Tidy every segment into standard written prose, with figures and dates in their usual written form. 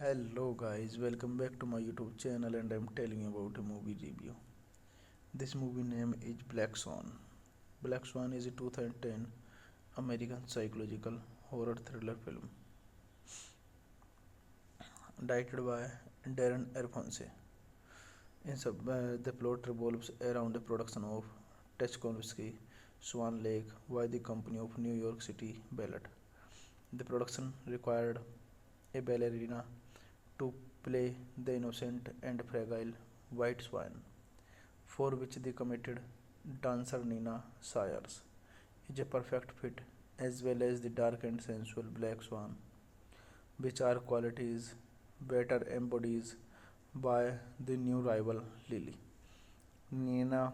Hello guys, welcome back to my YouTube channel and I'm telling you about a movie review. This movie name is Black Swan. Black Swan is a 2010 American psychological horror thriller film directed by Darren Aronofsky. The plot revolves around the production of Tchaikovsky Swan Lake by the Company of New York City Ballet. The production required a ballerina to play the innocent and fragile white swan, for which the committed dancer Nina Sayers is a perfect fit, as well as the dark and sensual black swan, which are qualities better embodied by the new rival Lily. Nina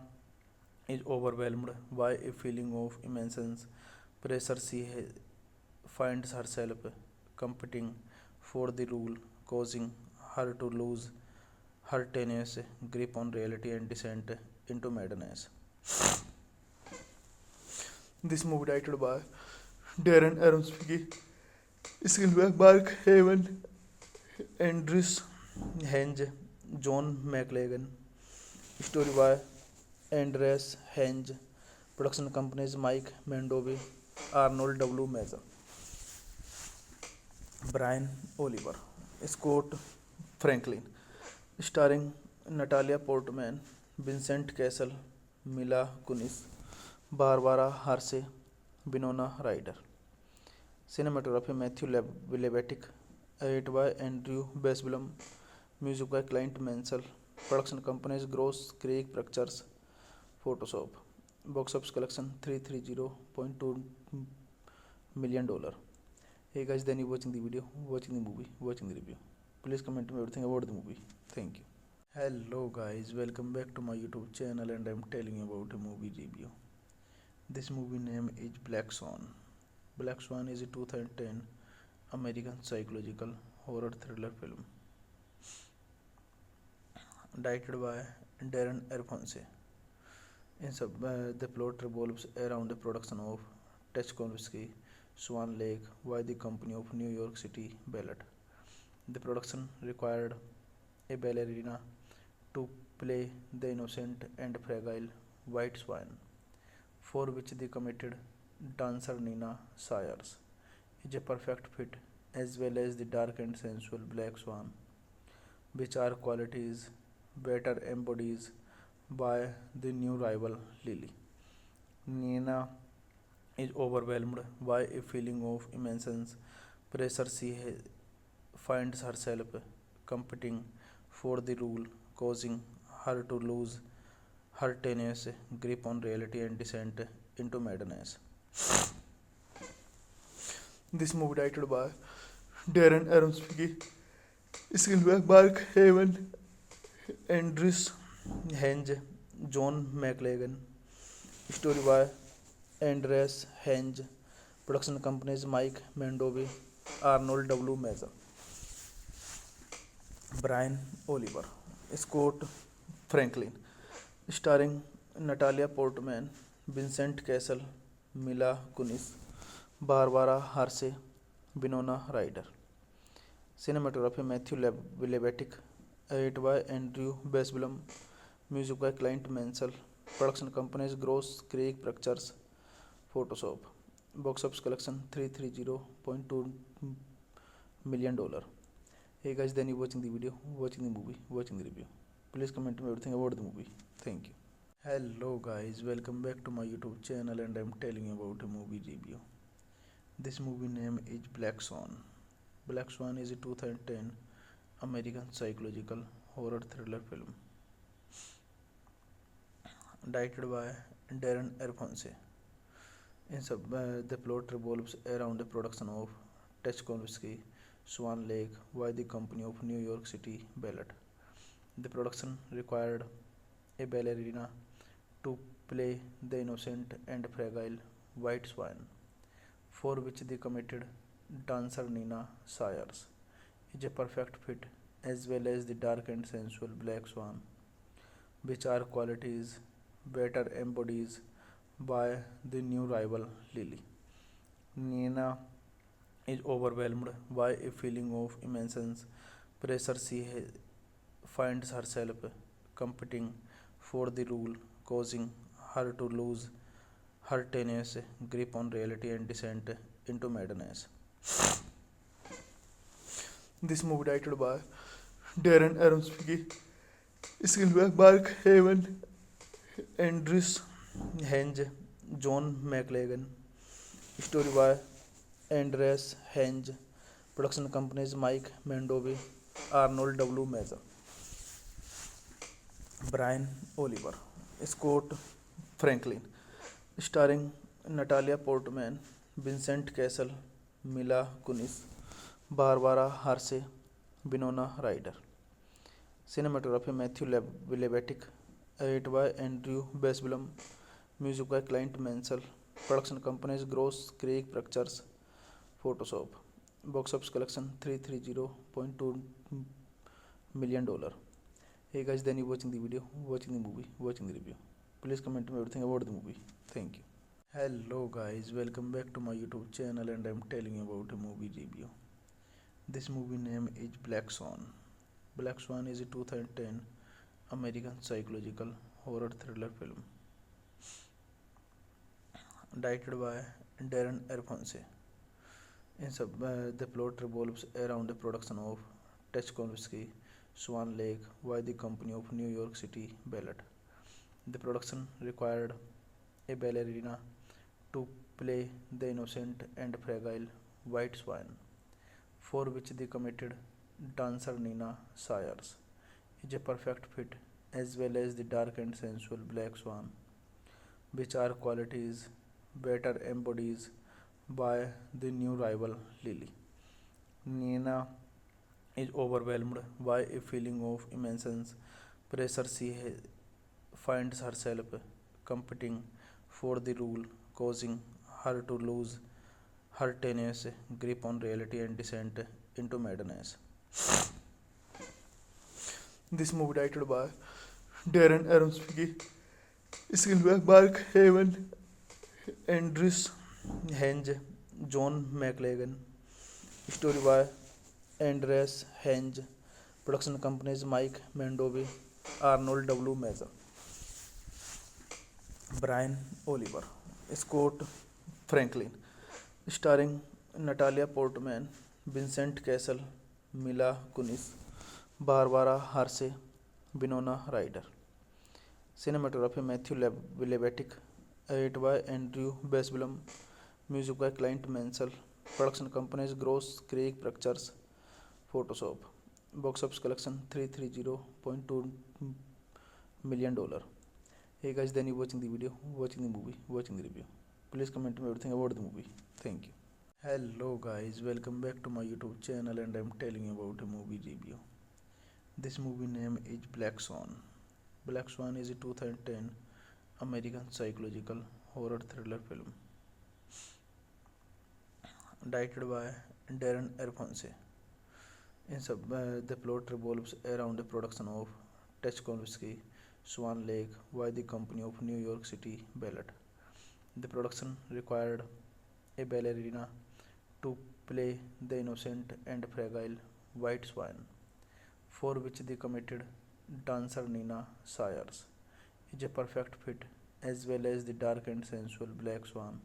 is overwhelmed by a feeling of immense pressure. She finds herself competing for the role, causing her to lose her tenacious grip on reality and descent into madness. This movie directed by Darren Aronofsky, screenplay by Mark Haven, Andrews Henge, John McLagan, story by Andreas Henge, production companies Mike Mendovi, Arnold W. Meza, Brian Oliver, Scott Franklin, starring Natalia Portman, Vincent Cassel, Mila Kunis, Barbara Hershey, Winona Ryder. Cinematography Matthew Levitic, edited by Andrew Basblum, music by Clint Mansell, production companies Gross Creek Pictures, Photoshop. Box office collection $330.2 million. Hey guys, then you watching the video, watching the movie, watching the review. Please comment me everything about the movie. Thank you. Hello guys, welcome back to my YouTube channel and I'm telling you about a movie review. This movie name is Black Swan. Black Swan is a 2010 American psychological horror thriller film directed by Darren Aronofsky. The plot revolves around the production of Tchaikovsky Swan Lake by the Company of New York City Ballet. The production required a ballerina to play the innocent and fragile white swan, for which the committed dancer Nina Sayers is a perfect fit, as well as the dark and sensual black swan, which are qualities better embodied by the new rival Lily. Nina is overwhelmed by a feeling of immense pressure. She finds herself competing for the role, causing her to lose her tenacious grip on reality and descent into madness. This movie directed by Darren Aronofsky, screenplay by Mark Haven, Andrews Henge, John McLagan, Story by Andreas Henge. Production companies Mike Mendovi, Arnold W. Mazer, Brian Oliver, Scott Franklin. Starring Natalia Portman, Vincent Cassel, Mila Kunis, Barbara Hershey, Winona Ryder. Cinematography Matthew Levatic. Edit by Andrew Basblum. Music by Clint Mansell. Production companies Gross Creek Pictures, Photoshop. Box office collection $330.2 million. Hey guys, then you watching the video, watching the movie, watching the review. Please comment me everything about the movie. Thank you. Hello guys, welcome back to my YouTube channel and I'm telling you about a movie review. This movie name is Black Swan. Black Swan is a 2010 American psychological horror thriller film directed by Darren Aronofsky. The plot revolves around the production of Tchaikovsky Swan Lake by the Company of New York City Ballet. The production required a ballerina to play the innocent and fragile White Swan, for which the committed dancer Nina Sayers is a perfect fit, as well as the dark and sensual Black Swan, which are qualities better embodied by the new rival Lily. Nina is overwhelmed by a feeling of immense pressure. She finds herself competing for the role, causing her to lose her tenacious grip on reality and descent into madness. This movie directed by Darren Aronofsky, screenplay by Mark Haven, Andreas Henge, John McLagan. Story by Andreas Henge. Production companies Mike Mendovi, Arnold W. Mazer, Brian Oliver, Scott Franklin. Starring Natalia Portman, Vincent Cassel, Mila Kunis, Barbara Hershey, Winona Ryder. Cinematography Matthew Levatic. Edit by Andrew Basblum. Music by Clint Mansell. Production companies Gross Creek Pictures, Photoshop. Box office collection $330.2 million. Hey guys, then you watching the video, watching the movie, watching the review. Please comment me everything about the movie. Thank you. Hello guys, welcome back to my YouTube channel and I'm telling you about a movie review. This movie name is Black Swan. Black Swan is a 2010 American psychological horror thriller film directed by Darren Aronofsky. The plot revolves around the production of Tchaikovsky Swan Lake by the Company of New York City Ballet. The production required a ballerina to play the innocent and fragile White Swan, for which the committed dancer Nina Sayers is a perfect fit, as well as the dark and sensual Black Swan, which are qualities better embodied by the new rival Lily. Nina is overwhelmed by a feeling of immense pressure. She finds herself competing for the role, causing her to lose her tenacious grip on reality and descent into madness. This movie directed by Darren Aronofsky, screenplay by Mark Haven, Andreas Henge, John McLagan. Story by Andreas Henge. Production companies Mike Mendovi, Arnold W. Mazer, Brian Oliver, Scott Franklin. Starring Natalia Portman, Vincent Cassel, Mila Kunis, Barbara Hershey, Winona Ryder. Cinematography Matthew Levatic. Edit by Andrew Basblum. Music by Clint Mansell. Production companies Gross Creek Pictures, Photoshop. Box office collection $330.2 million. Hey guys, then you watching the video, watching the movie, watching the review. Please comment me everything about the movie. Thank you. Hello guys, welcome back to my YouTube channel and I'm telling you about a movie review. This movie name is Black Swan. Black Swan is a 2010 American psychological horror thriller film directed by Darren Aronofsky. The plot revolves around the production of Tchaikovsky Swan Lake by the Company of New York City Ballet. The production required a ballerina to play the innocent and fragile White Swan, for which the committed dancer Nina Sayers is a perfect fit, as well as the dark and sensual Black Swan,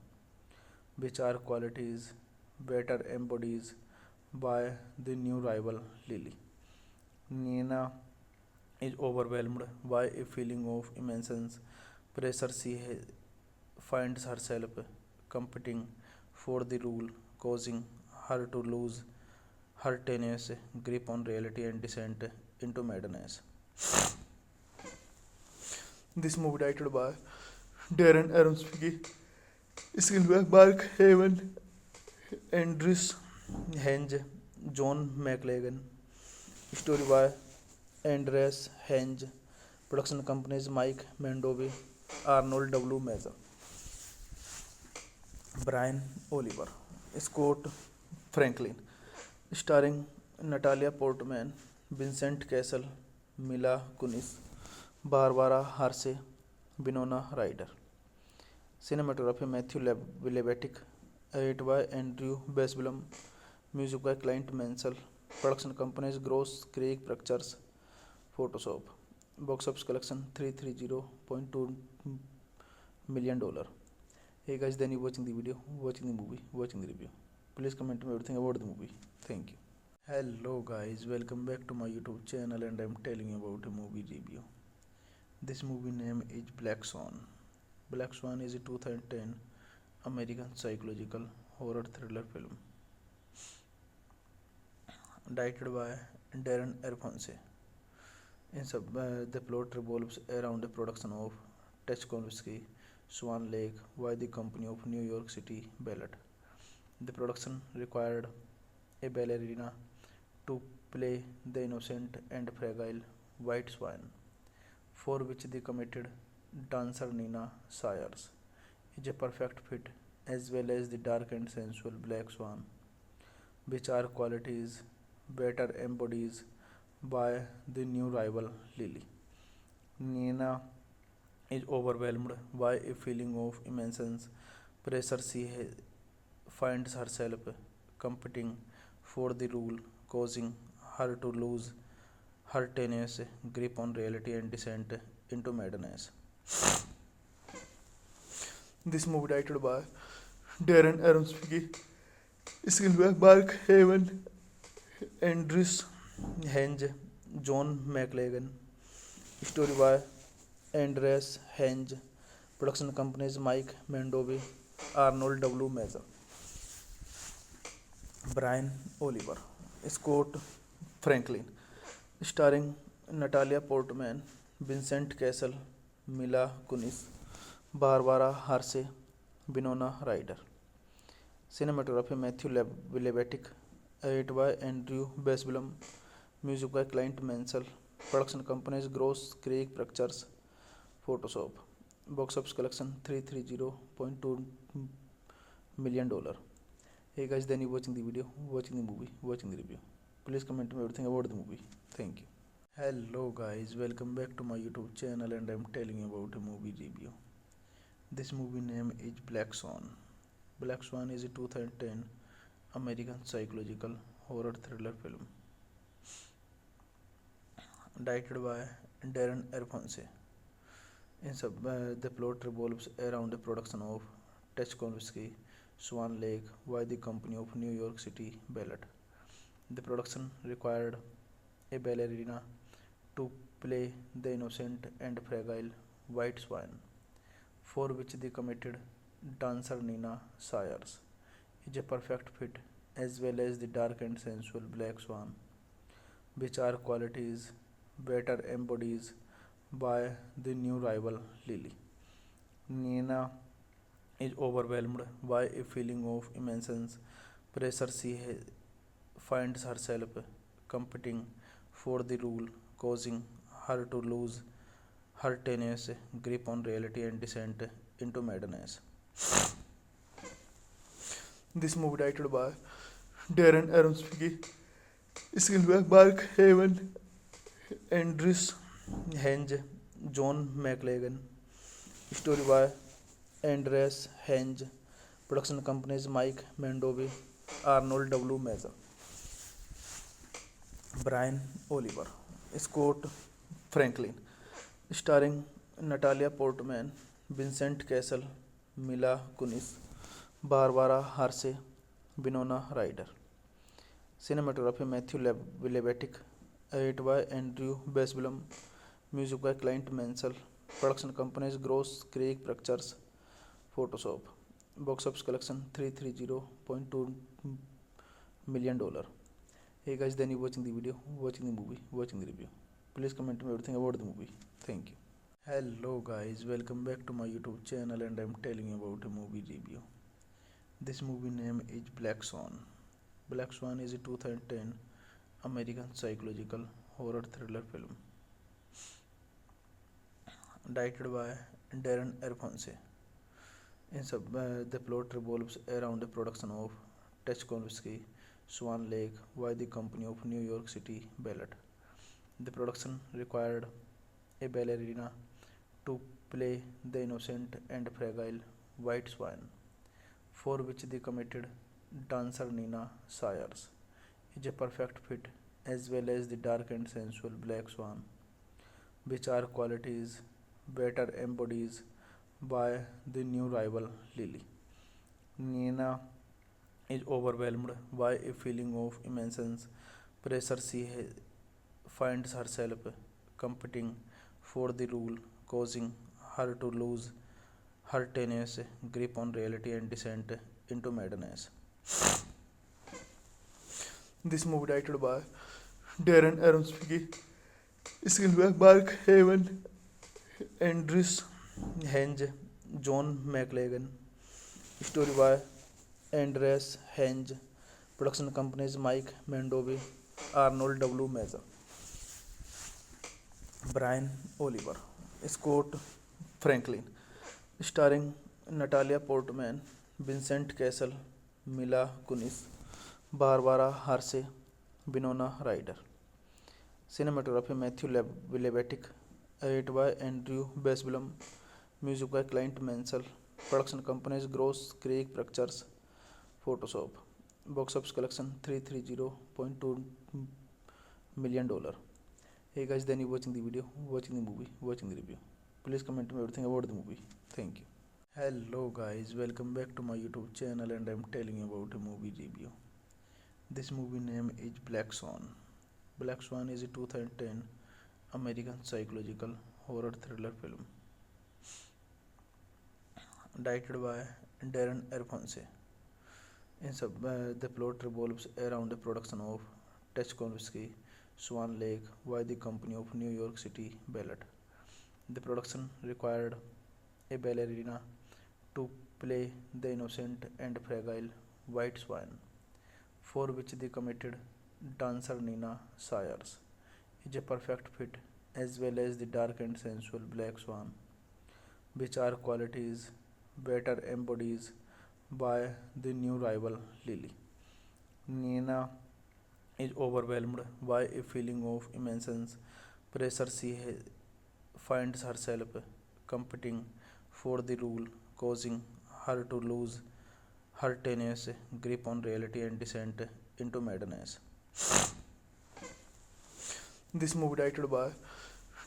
which are qualities better embodied by the new rival Lily. Nina is overwhelmed by a feeling of immense pressure. Finds herself competing for the role, causing her to lose her tenacious grip on reality and descent into madness. This movie directed by Darren Aronofsky, screenplay by Mark Haven, Andrews Henge, John McLagan, story by Andreas Henge, production companies Mike Mandovi, Arnold W. Meza, Brian Oliver, Scott Franklin, starring Natalia Portman, Vincent Cassel, Mila Kunis, Barbara Hershey, Winona Ryder. Cinematography Matthew Levitic, edit by Andrew Besblum, music by Clint Mansell, production companies Gross Creek Pictures, Photoshop. Box office collection $330.2 million. Hey guys, then you watching the video, watching the movie, watching the review. Please comment me everything about the movie. Thank you. Hello guys, welcome back to my YouTube channel, and I'm telling you about a movie review. This movie name is Black Swan. Black Swan is a 2010 American psychological horror thriller film directed by Darren Aronofsky. The plot revolves around the production of Tchaikovsky Swan Lake by the Company of New York City Ballet. The production required a ballerina to play the innocent and fragile White Swan, for which the committed dancer Nina Sayers is a perfect fit, as well as the dark and sensual Black Swan, which are qualities better embodied by the new rival Lily. Nina is overwhelmed by a feeling of immense pressure. Finds herself competing for the role, causing her to lose her tenacious grip on reality and descent into madness. This movie directed by Darren Aronofsky, screenplay by Mark Haven, Andrews Henge, John McLagan, story by Andreas Henge, production companies Mike Mandovi, Arnold W. Meza, Brian Oliver, Scott Franklin, starring Natalia Portman, Vincent Cassel, Mila Kunis, Barbara Hershey, Winona Ryder. Cinematography Matthew Levitic, edit by Andrew Besblum, music by Clint Mansell, production companies Gross Creek Pictures, Photoshop. Box office collection $330.2 million. Hey guys, then you watching the video, watching the movie, watching the review. Please comment me everything about the movie. Thank you. Hello guys, welcome back to my YouTube channel, and I'm telling you about a movie review. This movie name is Black Swan. Black Swan is a 2010 American psychological horror thriller film directed by Darren Aronofsky. The plot revolves around the production of Tchaikovsky Swan Lake by the Company of New York City Ballet. The production required a ballerina to play the innocent and fragile White Swan, for which the committed dancer Nina Sayers is a perfect fit, as well as the dark and sensual Black Swan, which are qualities better embodied by the new rival Lily. Nina is overwhelmed by a feeling of immense pressure. Finds herself competing for the role, causing her to lose her tenacious grip on reality and descent into madness. This movie directed by Darren Aronofsky, screenplay by Mark Haven, Andrews Henge, John McLagan, story by Andreas Henge, production companies Mike Mandovi, Arnold W. Mazer, Brian Oliver, Scott Franklin, starring Natalia Portman, Vincent Cassel, Mila Kunis, Barbara Hershey, Winona Ryder. Cinematography Matthew Levitic, edit by Andrew Basblum, music by Clint Mansell, production companies Gross Creek Pictures, Photoshop. Box office collection $330.2 million. Hey guys, then you watching the video, watching the movie, watching the review. Please comment me everything about the movie. Thank you. Hello guys, welcome back to my YouTube channel and I'm telling you about a movie review. This movie name is Black Swan. Black Swan is a 2010 American psychological horror thriller film directed by Darren Aronofsky. The plot revolves around the production of Tchaikovsky Swan Lake by the Company of New York City Ballet. The production required a ballerina to play the innocent and fragile white swan, for which the committed dancer Nina Sayers is a perfect fit, as well as the dark and sensual black swan, which are qualities better embodied by the new rival Lily. Nina is overwhelmed by a feeling of immense pressure. She finds herself competing for the role, causing her to lose her tenacious grip on reality and descent into madness. This movie directed by Darren Aronofsky, screenplay by Mark Haven, Andrews Henge, John McLagan, story by Andreas Henge, production companies Mike Mandovi, Arnold W. Mazer, Brian Oliver, Scott Franklin, starring Natalia Portman, Vincent Cassel, Mila Kunis, Barbara Hershey, Winona Ryder. Cinematography Matthew Levitic, edit by Andrew Basblum, music by Clint Mansell, production companies Gross Creek Pictures, Photoshop. Box office collection $330.2 million. Hey guys, then you watching the video, watching the movie, watching the review. Please comment me everything about the movie. Thank you. Hello guys, welcome back to my YouTube channel and I'm telling you about a movie review. This movie name is Black Swan. Black Swan is a 2010 American psychological horror thriller film directed by Darren Aronofsky. The plot revolves around the production of Tchaikovsky Swan Lake by the Company of New York City Ballet. The production required a ballerina to play the innocent and fragile white swan, for which the committed dancer Nina Sayers is a perfect fit, as well as the dark and sensual black swan, which are qualities better embodied by the new rival Lily. Nina is overwhelmed by a feeling of immense pressure. She finds herself competing for the role, causing her to lose her tenacious grip on reality and descent into madness. This movie directed by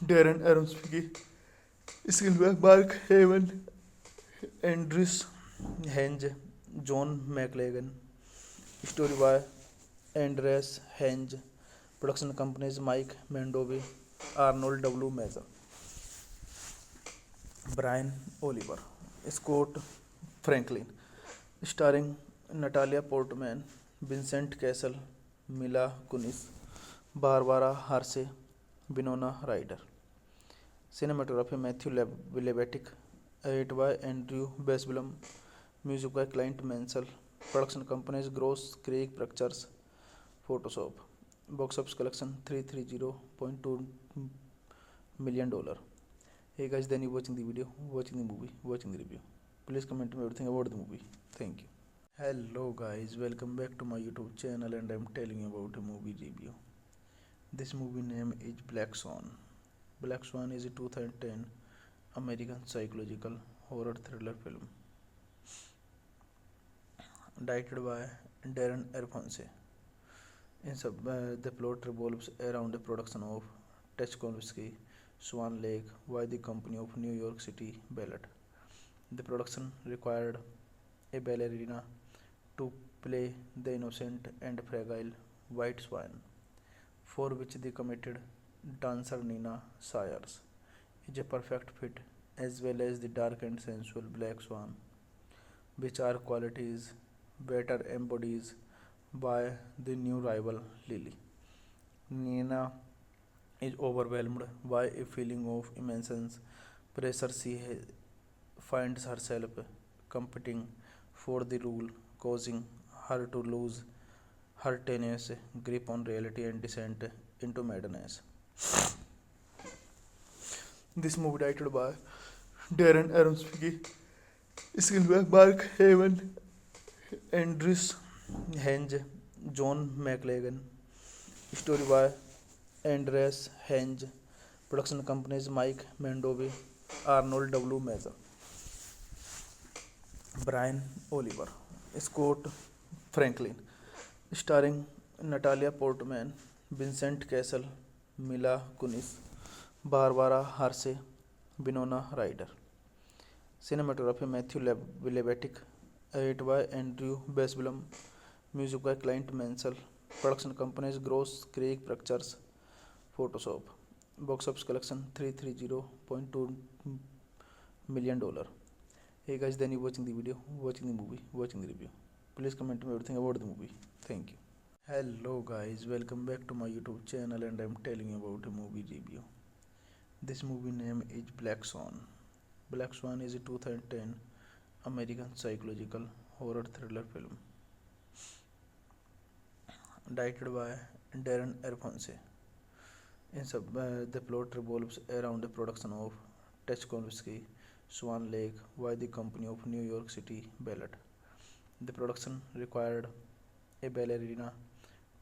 Darren Aronofsky, screenplay by Mark Haven, Andrews Henge, John McLagan, story by Andreas Henge, production companies Mike Mandovi, Arnold W. Mazer, Brian Oliver, Scott Franklin, starring Natalia Portman, Vincent Cassel, Mila Kunis, Barbara Hershey, Winona Ryder. Cinematography Matthew Levitic, edit by Andrew Basblum, music by Clint Mansell, production companies Gross Creek Pictures, Photoshop. Box office collection $330.2 million. Hey guys, then you watching the video, watching the movie, watching the review. Please comment me everything about the movie. Thank you. Hello guys, welcome back to my YouTube channel and I'm telling you about a movie review. This movie name is Black Swan. Black Swan is a 2010 American psychological horror thriller film directed by Darren Aronofsky. The plot revolves around the production of Tchaikovsky Swan Lake by the Company of New York City Ballet. The production required a ballerina to play the innocent and fragile white swan, for which the committed dancer Nina Sayers is a perfect fit, as well as the dark and sensual black swan, which are qualities better embodied by the new rival Lily. Nina is overwhelmed by a feeling of immense pressure. She finds herself competing for the role, causing her to lose her tenacious grip on reality and descent into madness. This movie directed by Darren Aronofsky, screenplay by Mark Haven, Andrews Henge, John McLagan, story by Andreas Henge, production companies Mike Mandovi, Arnold W. Meza, Brian Oliver, Scott Franklin, starring Natalia Portman, Vincent Cassel, Mila Kunis, Barbara Hershey, Winona Ryder. Cinematography Matthew Levitic, edited by Andrew Basblum, music by Clint Mansell, production companies Gross Creek Pictures, Photoshop. Box office collection $330.2 million. Hey guys, then you watching the video, watching the movie, watching the review. Please comment me everything about the movie. Thank you. Hello guys, welcome back to my YouTube channel and I'm telling you about a movie review. This movie name is Black Swan. Black Swan is a 2010 American psychological horror thriller film directed by Darren Aronofsky. The plot revolves around the production of Tchaikovsky Swan Lake by the Company of New York City Ballet. The production required a ballerina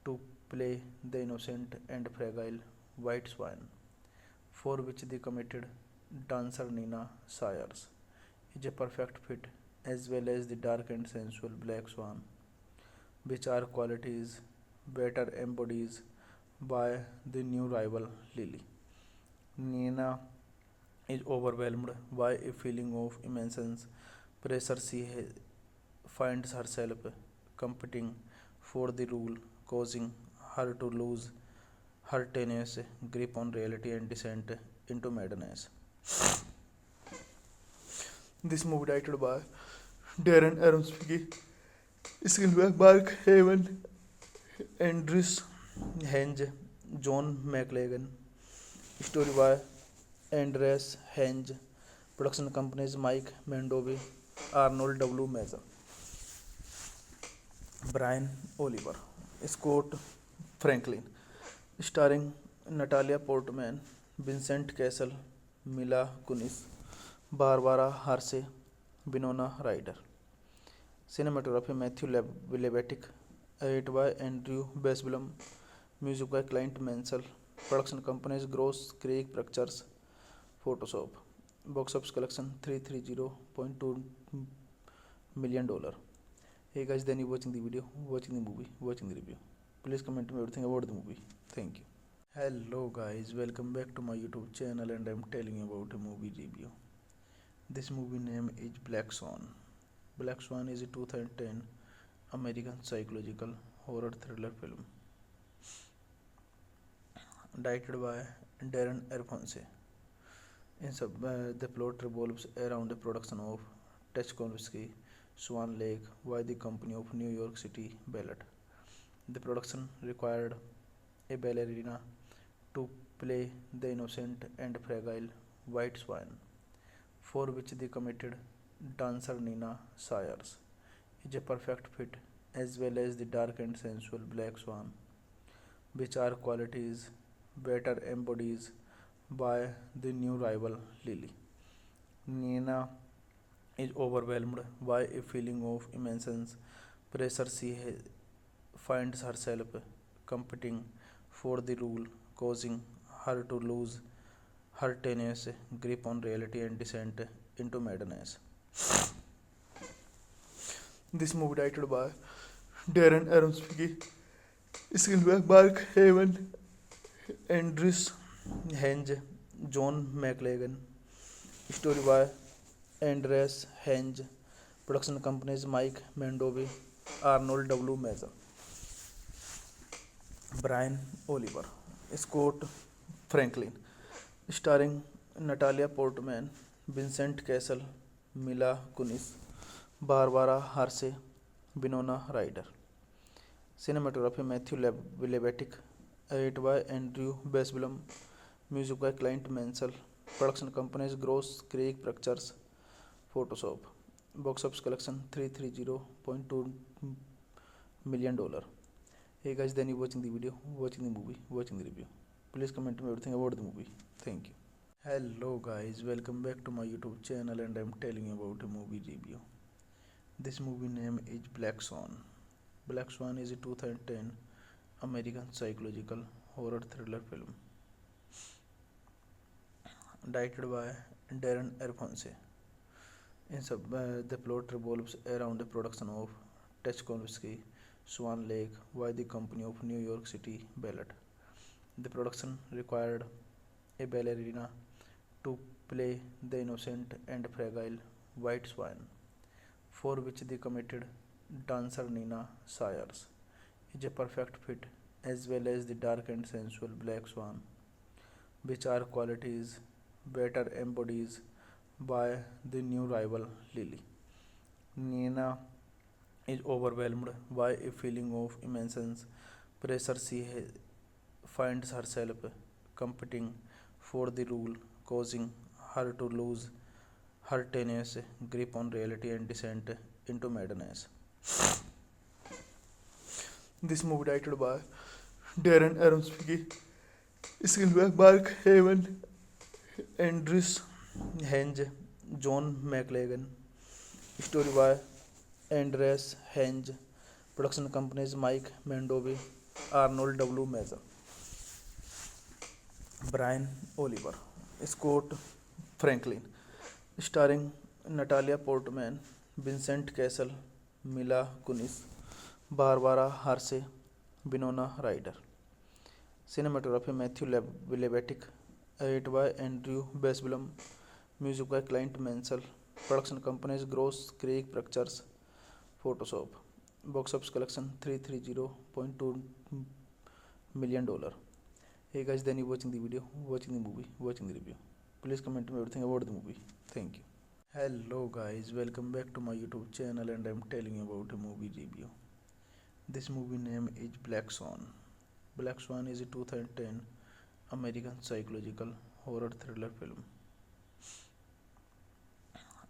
to play the innocent and fragile white swan, for which the committed dancer Nina Sayers is a perfect fit, as well as the dark and sensual black swan, which are qualities better embodied by the new rival Lily. Nina is overwhelmed by a feeling of immense pressure. She finds herself competing for the role, causing her to lose her tenacious grip on reality and descent into madness. This movie directed by Darren Aronofsky, screenplay by Mark Haven, Andrews Henge, John McLagan, story by Andreas Henge, production companies Mike Mandovi, Arnold W. Meza, Brian Oliver, Scott Franklin, starring Natalia Portman, Vincent Cassel, Mila Kunis, Barbara Hershey, Winona Ryder. Cinematography Matthew Levitic, edited by Andrew Basblum, music by Clint Mansell, production companies Gross Creek Pictures, Photoshop. Box office collection $330.2 million. Hey guys, then you watching the video, watching the movie, watching the review. Please comment me everything about the movie. Thank you. Hello guys, welcome back to my YouTube channel and I'm telling you about a movie review. This movie name is Black Swan. Black Swan is a 2010 American psychological horror thriller film directed by Darren Aronofsky. The plot revolves around the production of Tchaikovsky Swan Lake by the Company of New York City Ballet. The production required a ballerina to play the innocent and fragile white swan, for which the committed dancer Nina Sayers is a perfect fit, as well as the dark and sensual black swan, which are qualities better embodied by the new rival Lily. Nina is overwhelmed by a feeling of immense pressure. Finds herself competing for the role, causing her to lose her tenuous grip on reality and descent into madness. This movie directed by Darren Aronofsky, screenplay by Mark Haven, Andrews Henge, John McLagan, story by Andreas Henge, production companies Mike Mandovi, Arnold W. Meza, Brian Oliver, Scott Franklin, starring Natalia Portman, Vincent Cassel, Mila Kunis, Barbara Hershey, Winona Ryder. Cinematography Matthew Levitic, edited by Andrew Basblum, music by Clint Mansell, production companies Gross Creek Pictures, Photoshop. Box office collection $330.2 million. Hey guys, then you watching the video, watching the movie, watching the review. Please comment me everything about the movie. Thank you. Hello guys, welcome back to my YouTube channel and I'm telling you about a movie review. This movie name is Black Swan. Black Swan is a 2010 American psychological horror thriller film directed by Darren Aronofsky. The plot revolves around the production of Tchaikovsky Swan Lake by the Company of New York City Ballet. The production required a ballerina to play the innocent and fragile white swan, for which the committed dancer Nina Sayers is a perfect fit, as well as the dark and sensual black swan, which are qualities better embodied by the new rival Lily. Nina is overwhelmed by a feeling of immense pressure. Finds herself competing for the role, causing her to lose her tenuous grip on reality and descent into madness. This movie directed by Darren Aronofsky, screenplay by Mark Haven, Andrews Henge, John McLagan, story by Andreas Henge, production companies Mike Mandovi, Arnold W. Meza, Brian Oliver, Scott Franklin, starring Natalia Portman, Vincent Cassel, Mila Kunis, Barbara Hershey, Winona Ryder. Cinematography Matthew Levitic, edited by Andrew Basblum, music by Clint Mansell, production companies Gross Creek Pictures, Photoshop. Box office collection $330.2 million. Hey guys, then you watching the video, watching the movie, watching the review. Please comment me everything about the movie. Thank you. Hello guys, welcome back to my YouTube channel and I'm telling you about a movie review. This movie name is Black Swan. Black Swan is a 2010 American psychological horror thriller film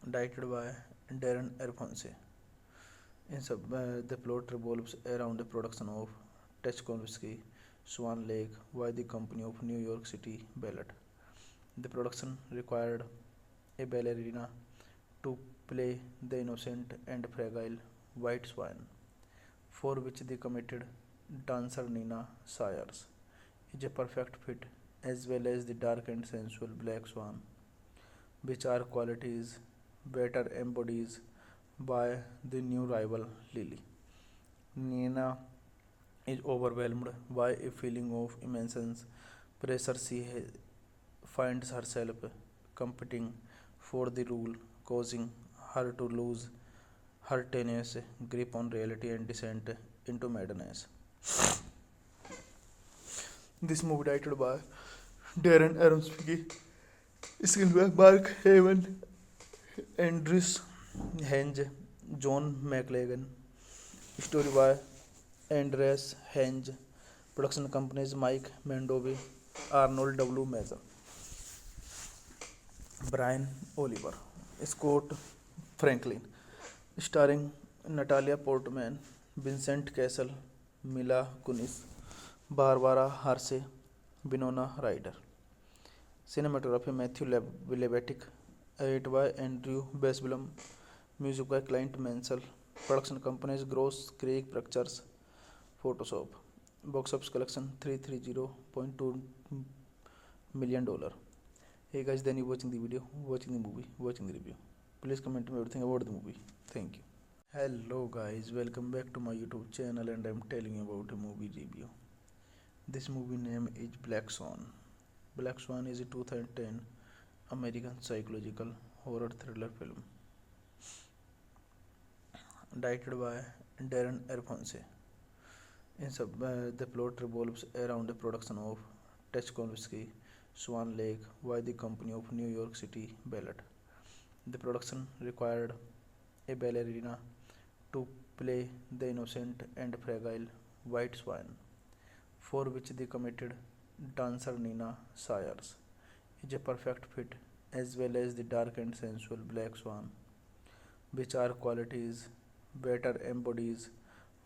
directed by Darren Aronofsky. The plot revolves around the production of Tchaikovsky Swan Lake by the Company of New York City Ballet. The production required a ballerina to play the innocent and fragile white swan, for which the committed dancer Nina Sayers is a perfect fit, as well as the dark and sensual black swan, which are qualities better embodied by the new rival Lily. Nina is overwhelmed by a feeling of immense pressure. Finds herself competing for the role, causing her to lose her tenuous grip on reality and descent into madness. This movie directed by Darren Aronofsky, screenplay by Mark Haven, Andrews Henge, John McLagan, story by Andreas Henge, production companies Mike Mandovi, Arnold W. Meza, Brian Oliver, Scott Franklin, starring Natalia Portman, Vincent Cassel, Mila Kunis, Barbara Hershey, Winona Ryder. Cinematography Matthew Levatic. Edit by Andrew Basblum. Music by Clint Mansell. Production companies Gross Creek Pictures. Photoshop. Box office collection $330.2 million. Hey guys, then you watching the video, watching the movie, watching the review. Please comment me everything about the movie. Thank you. Hello guys, welcome back to my YouTube channel and I'm telling you about a movie review. This movie name is Black Swan. Black Swan is a 2010 American psychological horror thriller film directed by Darren Aronofsky. The plot revolves around the production of Tchaikovsky Swan Lake by the Company of New York City Ballet. The production required a ballerina to play the innocent and fragile white swan, for which the committed dancer Nina Sayers is a perfect fit, as well as the dark and sensual black swan, which are qualities better embodied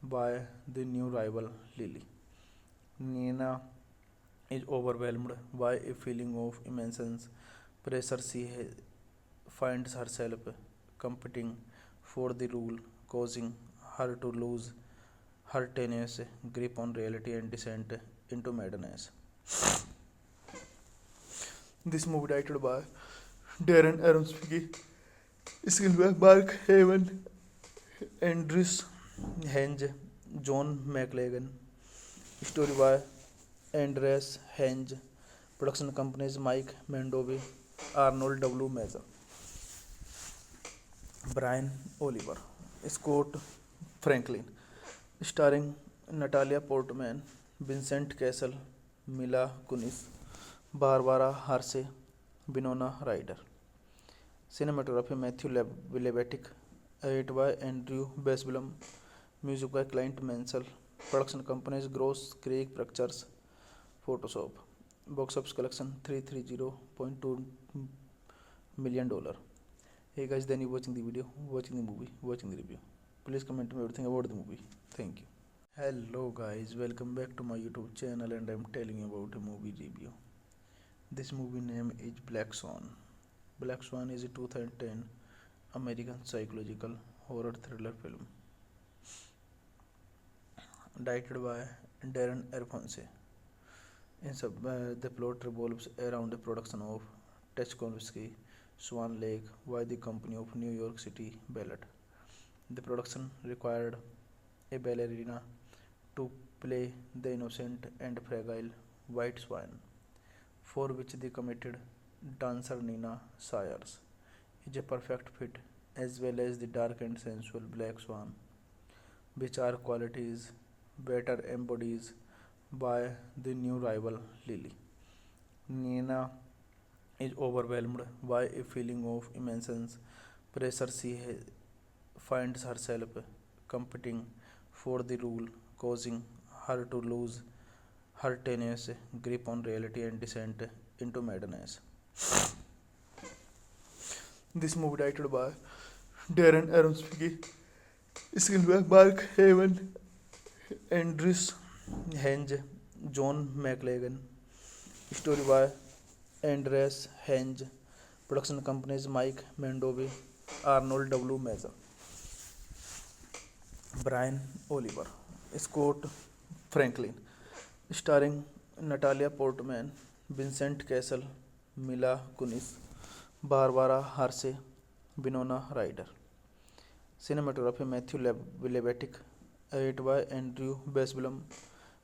by the new rival Lily. Nina is overwhelmed by a feeling of immense pressure. She finds herself competing for the role, causing her to lose her tenuous grip on reality and descent into madness. This movie directed by Darren Aronofsky, screenplay by Mark Haven, Andrews Henge, John McLagan, story by Andreas Henge, production companies Mike Mandovi, Arnold W. Meza, Brian Oliver, Scott Franklin, starring Natalia Portman, Vincent Cassel, Mila Kunis, Barbara Hershey, Winona Ryder. Cinematography Matthew Levatic. Edit by Andrew Basblum. Music by Clint Mansell. Production companies Gross Creek Pictures. Photoshop. Box office collection $330.2 million. Hey guys, then you watching the video, watching the movie, watching the review. Please comment me everything about the movie. Thank you. Hello guys, welcome back to my YouTube channel and I'm telling you about a movie review. This movie name is Black Swan. Black Swan is a 2010 American psychological horror thriller film directed by Darren Aronofsky. The plot revolves around the production of Tchaikovsky Swan Lake by the Company of New York City Ballet. The production required a ballerina to play the innocent and fragile white swan, for which the committed dancer Nina Sayers is a perfect fit, as well as the dark and sensual black swan, which are qualities better embodied by the new rival Lily. Nina is overwhelmed by a feeling of immense pressure. She finds herself competing for the role, causing her to lose her tenuous grip on reality and descent into madness. This movie directed by Darren Aronofsky, screenplay by Mark Haven, Andrews Henge, John McLagan, story by Andreas Henge, production companies Mike Mandovi, Arnold W. Meza, Brian Oliver, Scott Franklin, starring Natalia Portman, Vincent Cassel, Mila Kunis, Barbara Hershey, Winona Ryder. Cinematography Matthew Levatic. Edit by Andrew Basblum.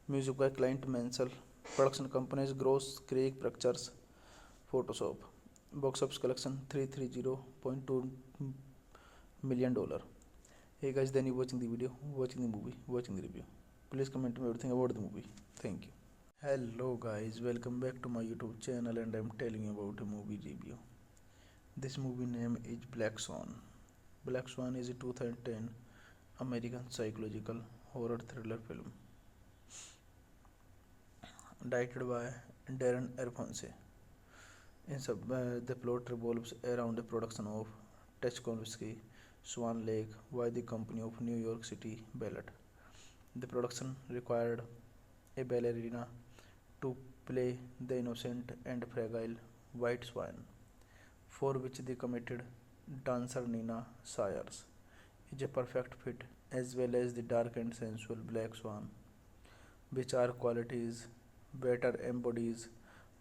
Music by Clint Mansell. Production companies Gross Creek Pictures. Photoshop. Box office collection $330.2 million. Hey guys, then you watching the video, watching the movie, watching the review. Please comment me everything about the movie. Thank you. Hello guys, welcome back to my YouTube channel and I'm telling you about a movie review. This movie name is Black Swan. Black Swan is a 2010 American psychological horror thriller film directed by Darren Aronofsky. The plot revolves around the production of Tchaikovsky Swan Lake by the Company of New York City Ballet. The production required a ballerina to play the innocent and fragile White Swan, for which the committed dancer Nina Sayers is a perfect fit, as well as the dark and sensual Black Swan, which are qualities better embodied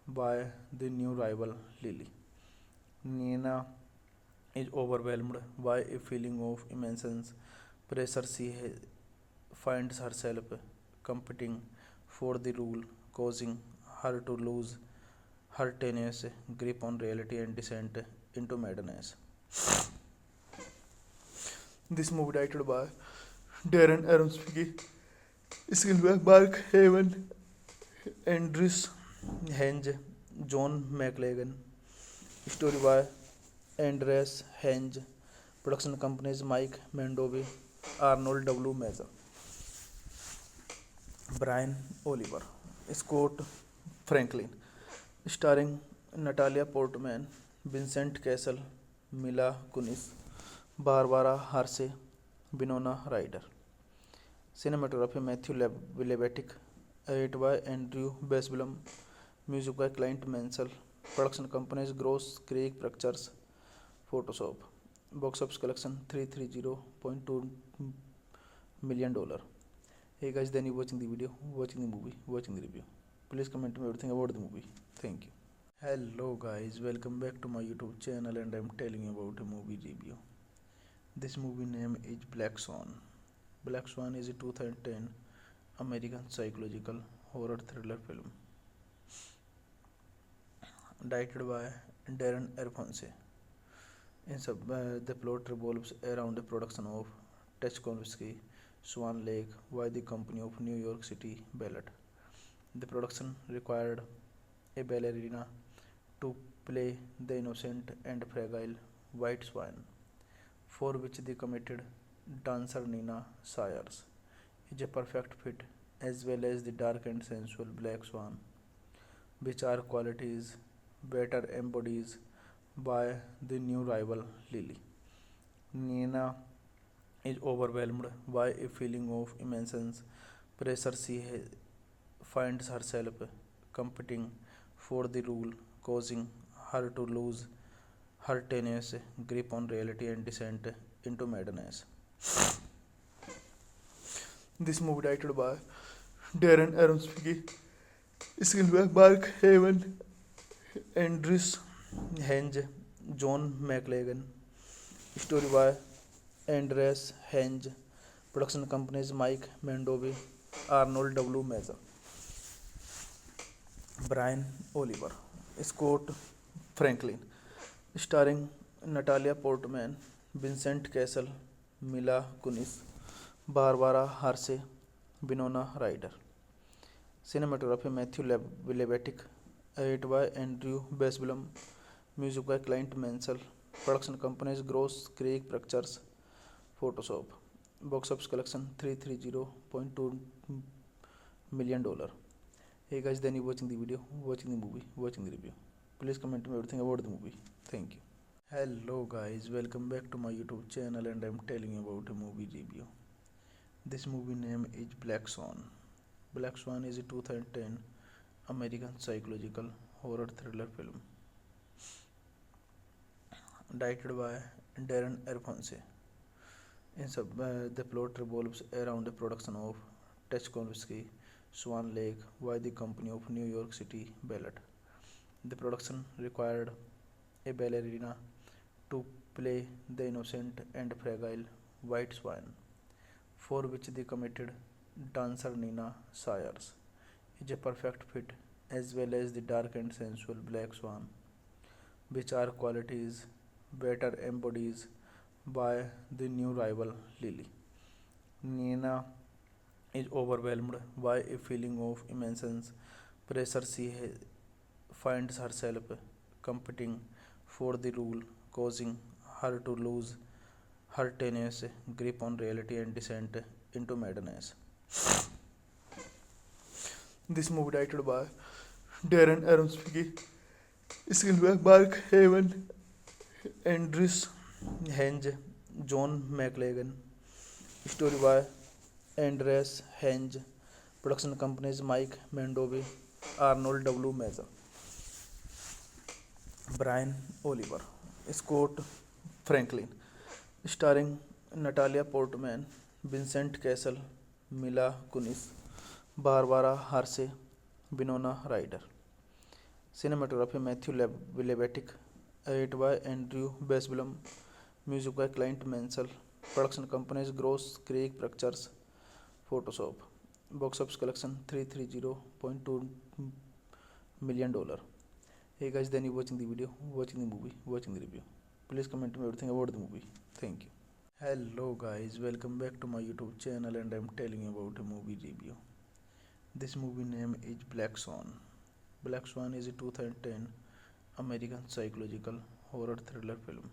by the new rival Lily. Nina is overwhelmed by a feeling of immense pressure. She finds herself competing for the role, causing her to lose her tenacious grip on reality and descent into madness. This movie directed by Darren Aronofsky, screenplay by Mark Haven, Andrews Henge, John McLagan, story by Andreas Henge, production companies Mike Mandovi, Arnold W. Meza, Brian Oliver, Scott Franklin, starring Natalia Portman, Vincent Cassel, Mila Kunis, Barbara Hershey, Winona Ryder. Cinematography Matthew Levitic, edited by Andrew Basblum, music by Clint Mansell, production companies Gross Creek Pictures, Photoshop. Box office collection $330.2 million. Hey guys, then you watching the video, watching the movie, watching the review. Please comment me everything about the movie. Thank you. Hello guys, welcome back to my YouTube channel, and I'm telling you about a movie review. This movie name is Black Swan. Black Swan is a 2010 American psychological horror thriller film directed by Darren Aronofsky. The plot revolves around the production of Tchaikovsky Swan Lake by the Company of New York City Ballet. The production required a ballerina to play the innocent and fragile White Swan, for which the committed dancer Nina Sayers is a perfect fit, as well as the dark and sensual Black Swan, which are qualities better embodied by the new rival Lily. Nina is overwhelmed by a feeling of immense pressure. She finds herself competing for the role, causing her to lose her tenacious grip on reality and descent into madness. This movie directed by Darren Aronofsky, screenplay by Mark Haven, Andrews Henge, John McLagan, story by Andreas Henge, production companies Mike Mandovi, Arnold W. Meza, Brian Oliver, Scott Franklin, starring Natalia Portman, Vincent Cassel, Mila Kunis, Barbara Hershey, Winona Ryder. Cinematography Matthew Levitic, edited by Andrew Basblum, music by Clint Mansell, production companies Gross Creek Pictures, Photoshop. Box office collection $330.2 million. Hey guys, then you watching the video, watching the movie, watching the review. Please comment me everything about the movie. Thank you. Hello guys, welcome back to my YouTube channel, and I'm telling you about a movie review. This movie name is Black Swan. Black Swan is a 2010 American psychological horror thriller film directed by Darren Aronofsky. The plot revolves around the production of Tchaikovsky Swan Lake by the Company of New York City Ballet. The production required a ballerina to play the innocent and fragile White Swan, for which the committed dancer Nina Sayers is a perfect fit, as well as the dark and sensual Black Swan, which are qualities better embodied by the new rival Lily. Nina is overwhelmed by a feeling of immense pressure. She finds herself competing for the role, causing her to lose her tenacious grip on reality and descent into madness. This movie directed by Darren Aronofsky, screenplay by Mark Haven, Andrews Henge, John McLagan, story by Andreas Henge, production companies Mike Mandovi, Arnold W. Meza, Brian Oliver, Scott Franklin, starring Natalia Portman, Vincent Cassel, Mila Kunis, Barbara Hershey, Winona Ryder. Cinematography Matthew Levatic, edit by Andrew Basblum, music by Clint Mansell, production companies Gross Creek Pictures, Photoshop. Box office collection $330.2 million. Hey guys, then you watching the video, watching the movie, watching the review. Please comment me everything about the movie. Thank you. Hello guys, welcome back to my YouTube channel and I'm telling you about a movie review. This movie name is Black Swan. Black Swan is a 2010 American psychological horror thriller film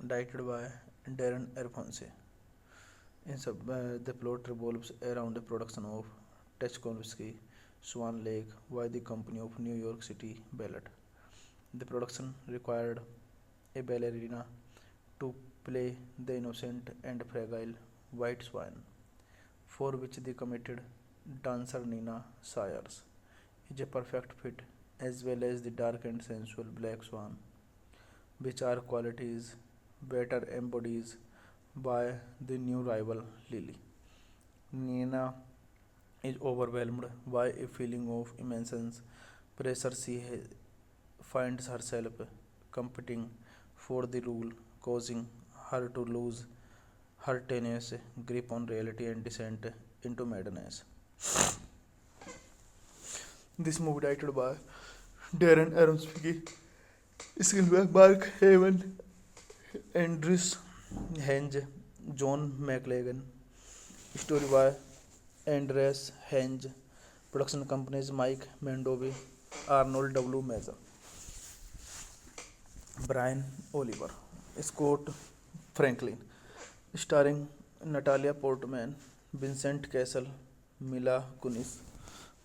directed by Darren Aronofsky. The plot revolves around the production of Tchaikovsky Swan Lake by the Company of New York City Ballet. The production required a ballerina to play the innocent and fragile White Swan, for which the committed dancer Nina Sayers is a perfect fit, as well as the dark and sensual Black Swan, which are qualities better embodied by the new rival Lily. Nina is overwhelmed by a feeling of immense pressure. She finds herself competing for the role, causing her to lose her tenacious grip on reality and descent into madness. This movie directed by Darren Aronofsky, screenplay by Mark Haven, Andrews Henge, John McLagan, story by Andreas Henge, production companies Mike Mendovi, Arnold W. Mazur. Brian Oliver, Scott Franklin, starring Natalia Portman, Vincent Cassel, Mila Kunis,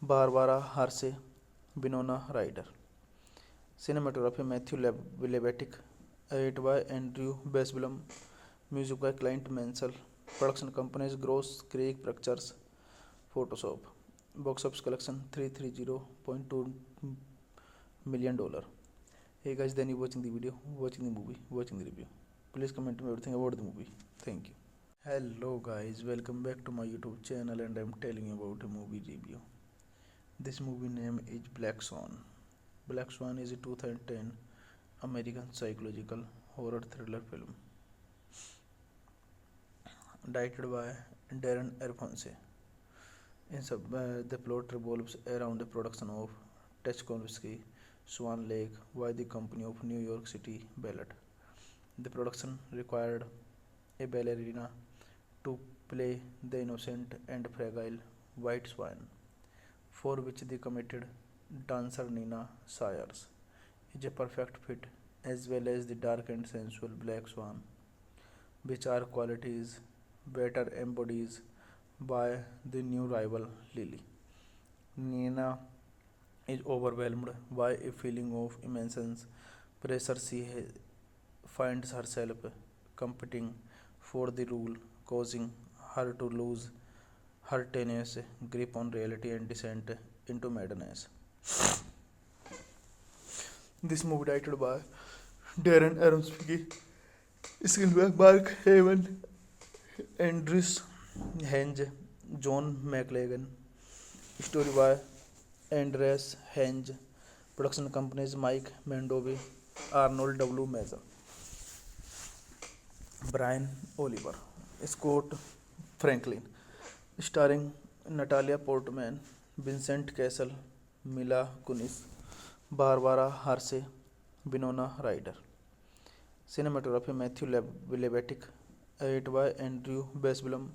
Barbara Hershey, Winona Ryder. Cinematography Matthew Levatic, edit by Andrew Basblum, music by Clint Mansell, production companies Gross Creek Pictures, Photoshop. Box office collection $330.2 million. Hey guys, then you watching the video, watching the movie, watching the review. Please comment me everything about the movie. Thank you. Hello guys, welcome back to my YouTube channel and I'm telling you about a movie review. This movie name is Black Swan. Black Swan is a 2010 American psychological horror thriller film directed by Darren Aronofsky. Screenplay by Mark Haven, Andrews Henge, John McLagan, story by Andreas Henge, production companies Mike Mendovi, Arnold W. Mazur. Brian Oliver, Scott Franklin, starring Natalia Portman, Vincent Cassel, Mila Kunis, Barbara Hershey, Winona Ryder. Cinematography Matthew Levatic, edit by Andrew Basblum, music by Clint Mansell, production companies Gross Creek Pictures, Photoshop. Box office collection $330.2 million. Hey guys, then you watching the video, watching the movie, watching the review. Please comment me everything about the movie. Thank you. Hello guys, welcome back to my YouTube channel and I'm telling you about a movie review. This movie name is Black Swan. The plot revolves around the production of Tchaikovsky Swan Lake by the Company of New York City Ballet. The production required a ballerina to play the innocent and fragile White Swan, for which the committed dancer Nina Sayers is a perfect fit, as well as the dark and sensual Black Swan, which are qualities better embodied by the new rival Lily. Nina is overwhelmed by a feeling of immense pressure. She finds herself competing for the role, causing her to lose her tenacious grip on reality and descent into madness. This movie directed by Darren Aronofsky, screenplay by Mark Haven, Andrews Henge, John McLagan, story by Andreas Henge, production companies Mike Mendovi, Arnold W. Mazur. Brian Oliver, Scott Franklin, starring Natalia Portman, Vincent Cassel, Mila Kunis, Barbara Hershey, Winona Ryder. Cinematography Matthew Levatic, edit by Andrew Basblum,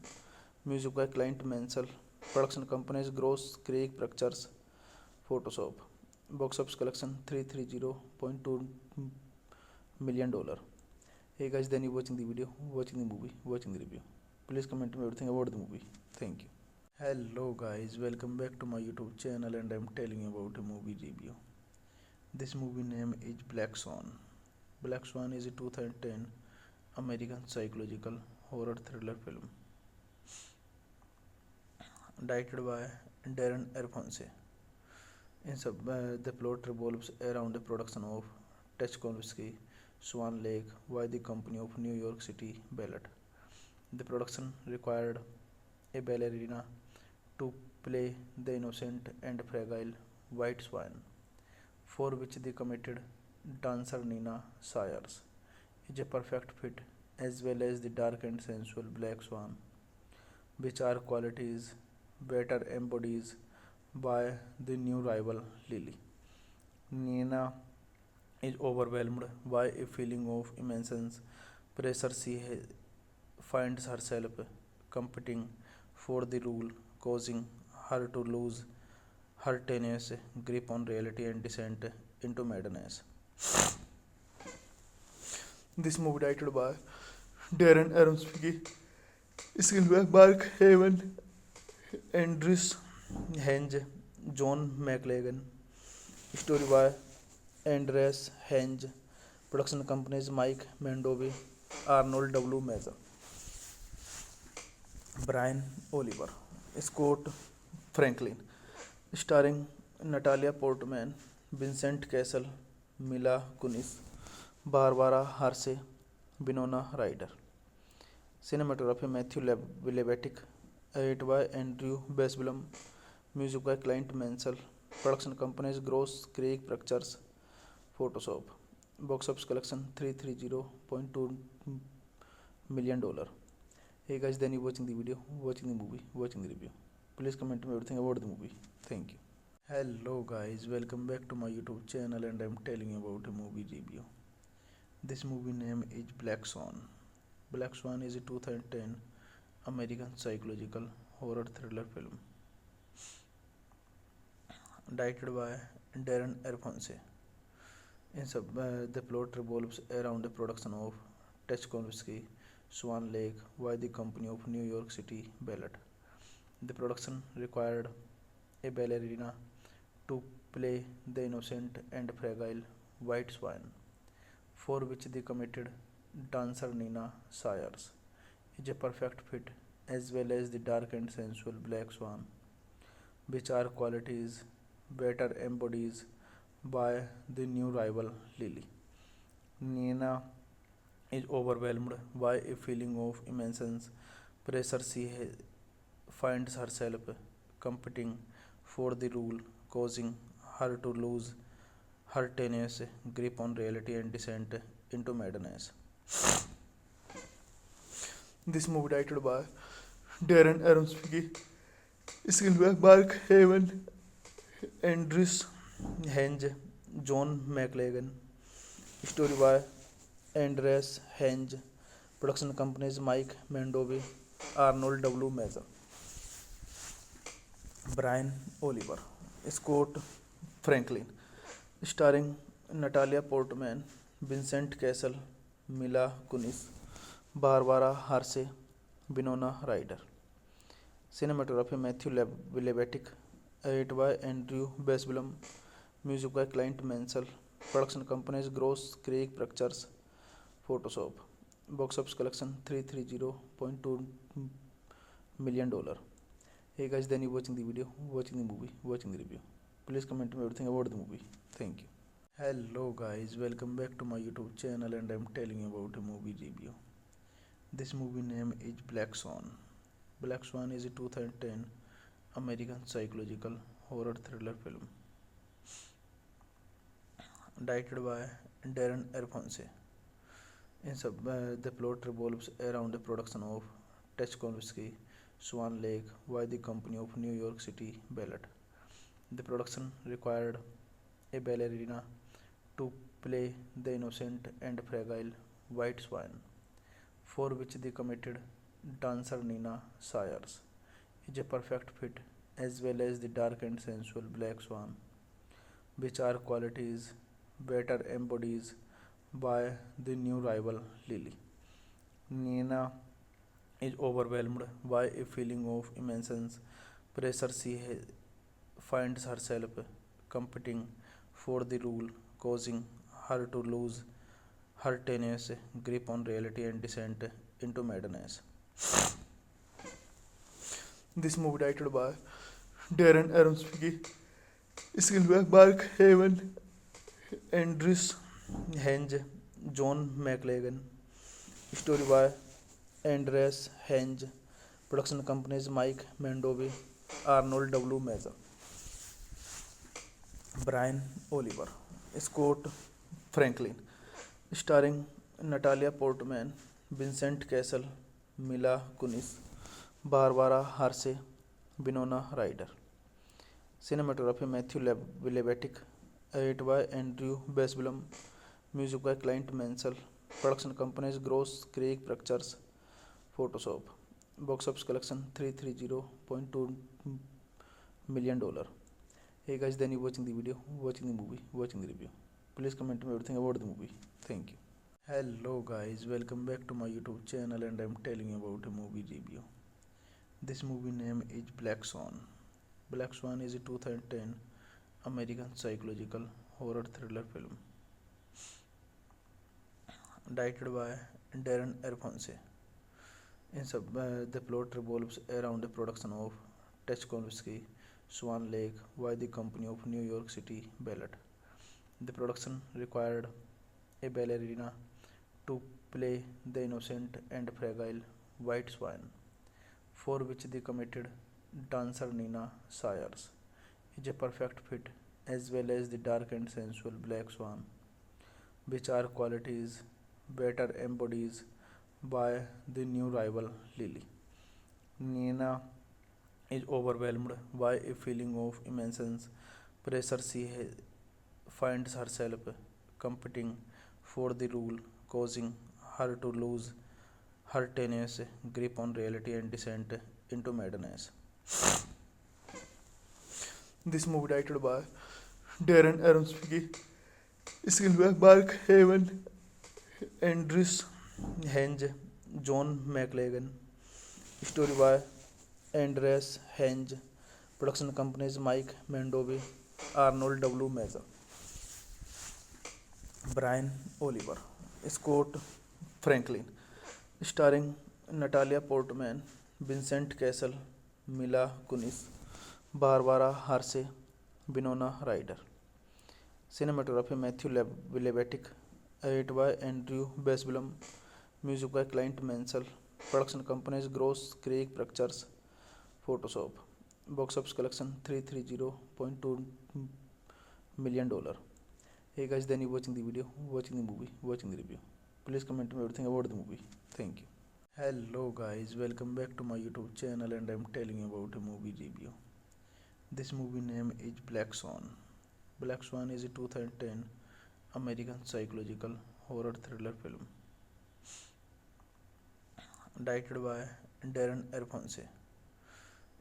music by Clint Mansell, production companies Gross Creek Pictures, Photoshop. Box office collection $330.2 million. Hey guys, then you watching the video, watching the movie, watching the review. Please comment me everything about the movie. Thank you. Hello guys, welcome back to my YouTube channel and I'm telling you about a movie review. This movie name is Black Swan. Black Swan is a 2010 American psychological horror thriller film directed by Darren Aronofsky. The plot revolves around the production of Tchaikovsky Swan Lake by the Company of New York City Ballet. The production required a ballerina to play the innocent and fragile white swan, for which the committed dancer Nina Sayers is a perfect fit, as well as the dark and sensual black swan, which are qualities better embodied by the new rival Lily. Nina is overwhelmed by a feeling of immense pressure. Finds herself competing for the role, causing her to lose her tenacious grip on reality and descent into madness. This movie directed by Darren Aronofsky, screenplay by Mark Haven, Andrews Henge, John McLagan, story by Andreas Henge, production companies Mike Mandovi, Arnold W. Meza, Brian Oliver, Scott Franklin, starring Natalia Portman, Vincent Cassel, Mila Kunis, Barbara Hershey, Winona Ryder. Cinematography Matthew Levitic, edit by Andrew Besblum, music by Clint Mansell, production companies Gross Creek Pictures, Photoshop. Box office collection $330.2 million. Hey guys, then you watching the video, watching the movie, watching the review. Please comment me everything about the movie. Thank you. Hello guys, welcome back to my YouTube channel, and I'm telling you about a movie review. This movie name is Black Swan. Black Swan is a 2010 American psychological horror thriller film directed by Darren Aronofsky. The plot revolves around the production of Tchaikovsky Swan Lake by the Company of New York City Ballet. The production required a ballerina to play the innocent and fragile white swan, for which the committed dancer Nina Sayers is a perfect fit, as well as the dark and sensual black swan, which are qualities better embodied by the new rival Lily. Nina is overwhelmed by a feeling of immense pressure. Finds herself competing for the role, causing her to lose her tenacious grip on reality and descent into madness. This movie directed by Darren Aronofsky, screenplay by Mark Haven, Andrews Henge, John McLagan, story by Andreas Henge, production companies Mike Mandovi, Arnold W. Meza, Brian Oliver, Scott Franklin, starring Natalia Portman, Vincent Cassel, Mila Kunis, Barbara Hershey, Winona Ryder. Cinematography Matthew Levitic, edit by Andrew Besblum, music by Clint Mansell, production companies Gross Creek Pictures, Photoshop. Box office collection $330.2 million. Hey guys, then you watching the video, watching the movie, watching the review. Please comment me everything about the movie. Thank you. Hello guys, welcome back to my YouTube channel, and I'm telling you about a movie review. This movie name is Black Swan. Black Swan is a 2010 American psychological horror thriller film directed by Darren Aronofsky. The plot revolves around the production of Tchaikovsky Swan Lake by the Company of New York City Ballet. The production required a ballerina to play the innocent and fragile white swan, for which the committed dancer Nina Sayers is a perfect fit, as well as the dark and sensual black swan, which are qualities better embodied by the new rival Lily. Nina is overwhelmed by a feeling of immense pressure. Finds herself competing for the role, causing her to lose her tenacious grip on reality and descent into madness. This movie directed by Darren Aronofsky, Spielberg, Mark Haven, Andrews Henge, John McLagan. Story by Andreas Henge. Production companies Mike Mandovi, Arnold W. Meza, Brian Oliver, Scott Franklin. Starring Natalia Portman, Vincent Cassel, Mila Kunis, Barbara Hershey, Winona Ryder. Cinematography Matthew Levitic. Edit by Andrew Basblum. Music by Clint Mansell. Production companies Gross Creek Pictures. Photoshop. Box office collection $330.2 million. Hey guys, then you watching the video, watching the movie, watching the review. Please comment me everything about the movie. Thank you. Hello guys, welcome back to my YouTube channel and I'm telling you about a movie review. This movie name is Black Swan. Black Swan is a 2010 American psychological horror thriller film directed by Darren Aronofsky. The plot revolves around the production of Tchaikovsky Swan Lake by the Company of New York City Ballet. The production required a ballerina to play the innocent and fragile white swan, for which the committed dancer Nina Sayers is a perfect fit, as well as the dark and sensual black swan, which are qualities better embodies by the new rival Lily. Nina is overwhelmed by a feeling of immense pressure. She finds herself competing for the role, causing her to lose her tenacious grip on reality and descent into madness. This movie directed by Darren Aronofsky, screenplay by Mark Haven, Andrews Henge, John McLagan. Story by Andreas Henge. Production companies Mike Mandovi, Arnold W. Meza, Brian Oliver, Scott Franklin. Starring Natalia Portman, Vincent Cassel, Mila Kunis, Barbara Hershey, Winona Ryder. Cinematography Matthew Levitic. Edit by Andrew Basblum. Music by Clint Mansell. Production companies Gross Creek Pictures. Photoshop. Box office collection $330.2 million. Hey guys, then you watching the video, watching the movie, watching the review. Please comment me everything about the movie. Thank you. Hello guys, welcome back to my YouTube channel and I'm telling you about a movie review. This movie name is Black Swan. Black Swan is a 2010 American psychological horror thriller film directed by Darren Aronofsky.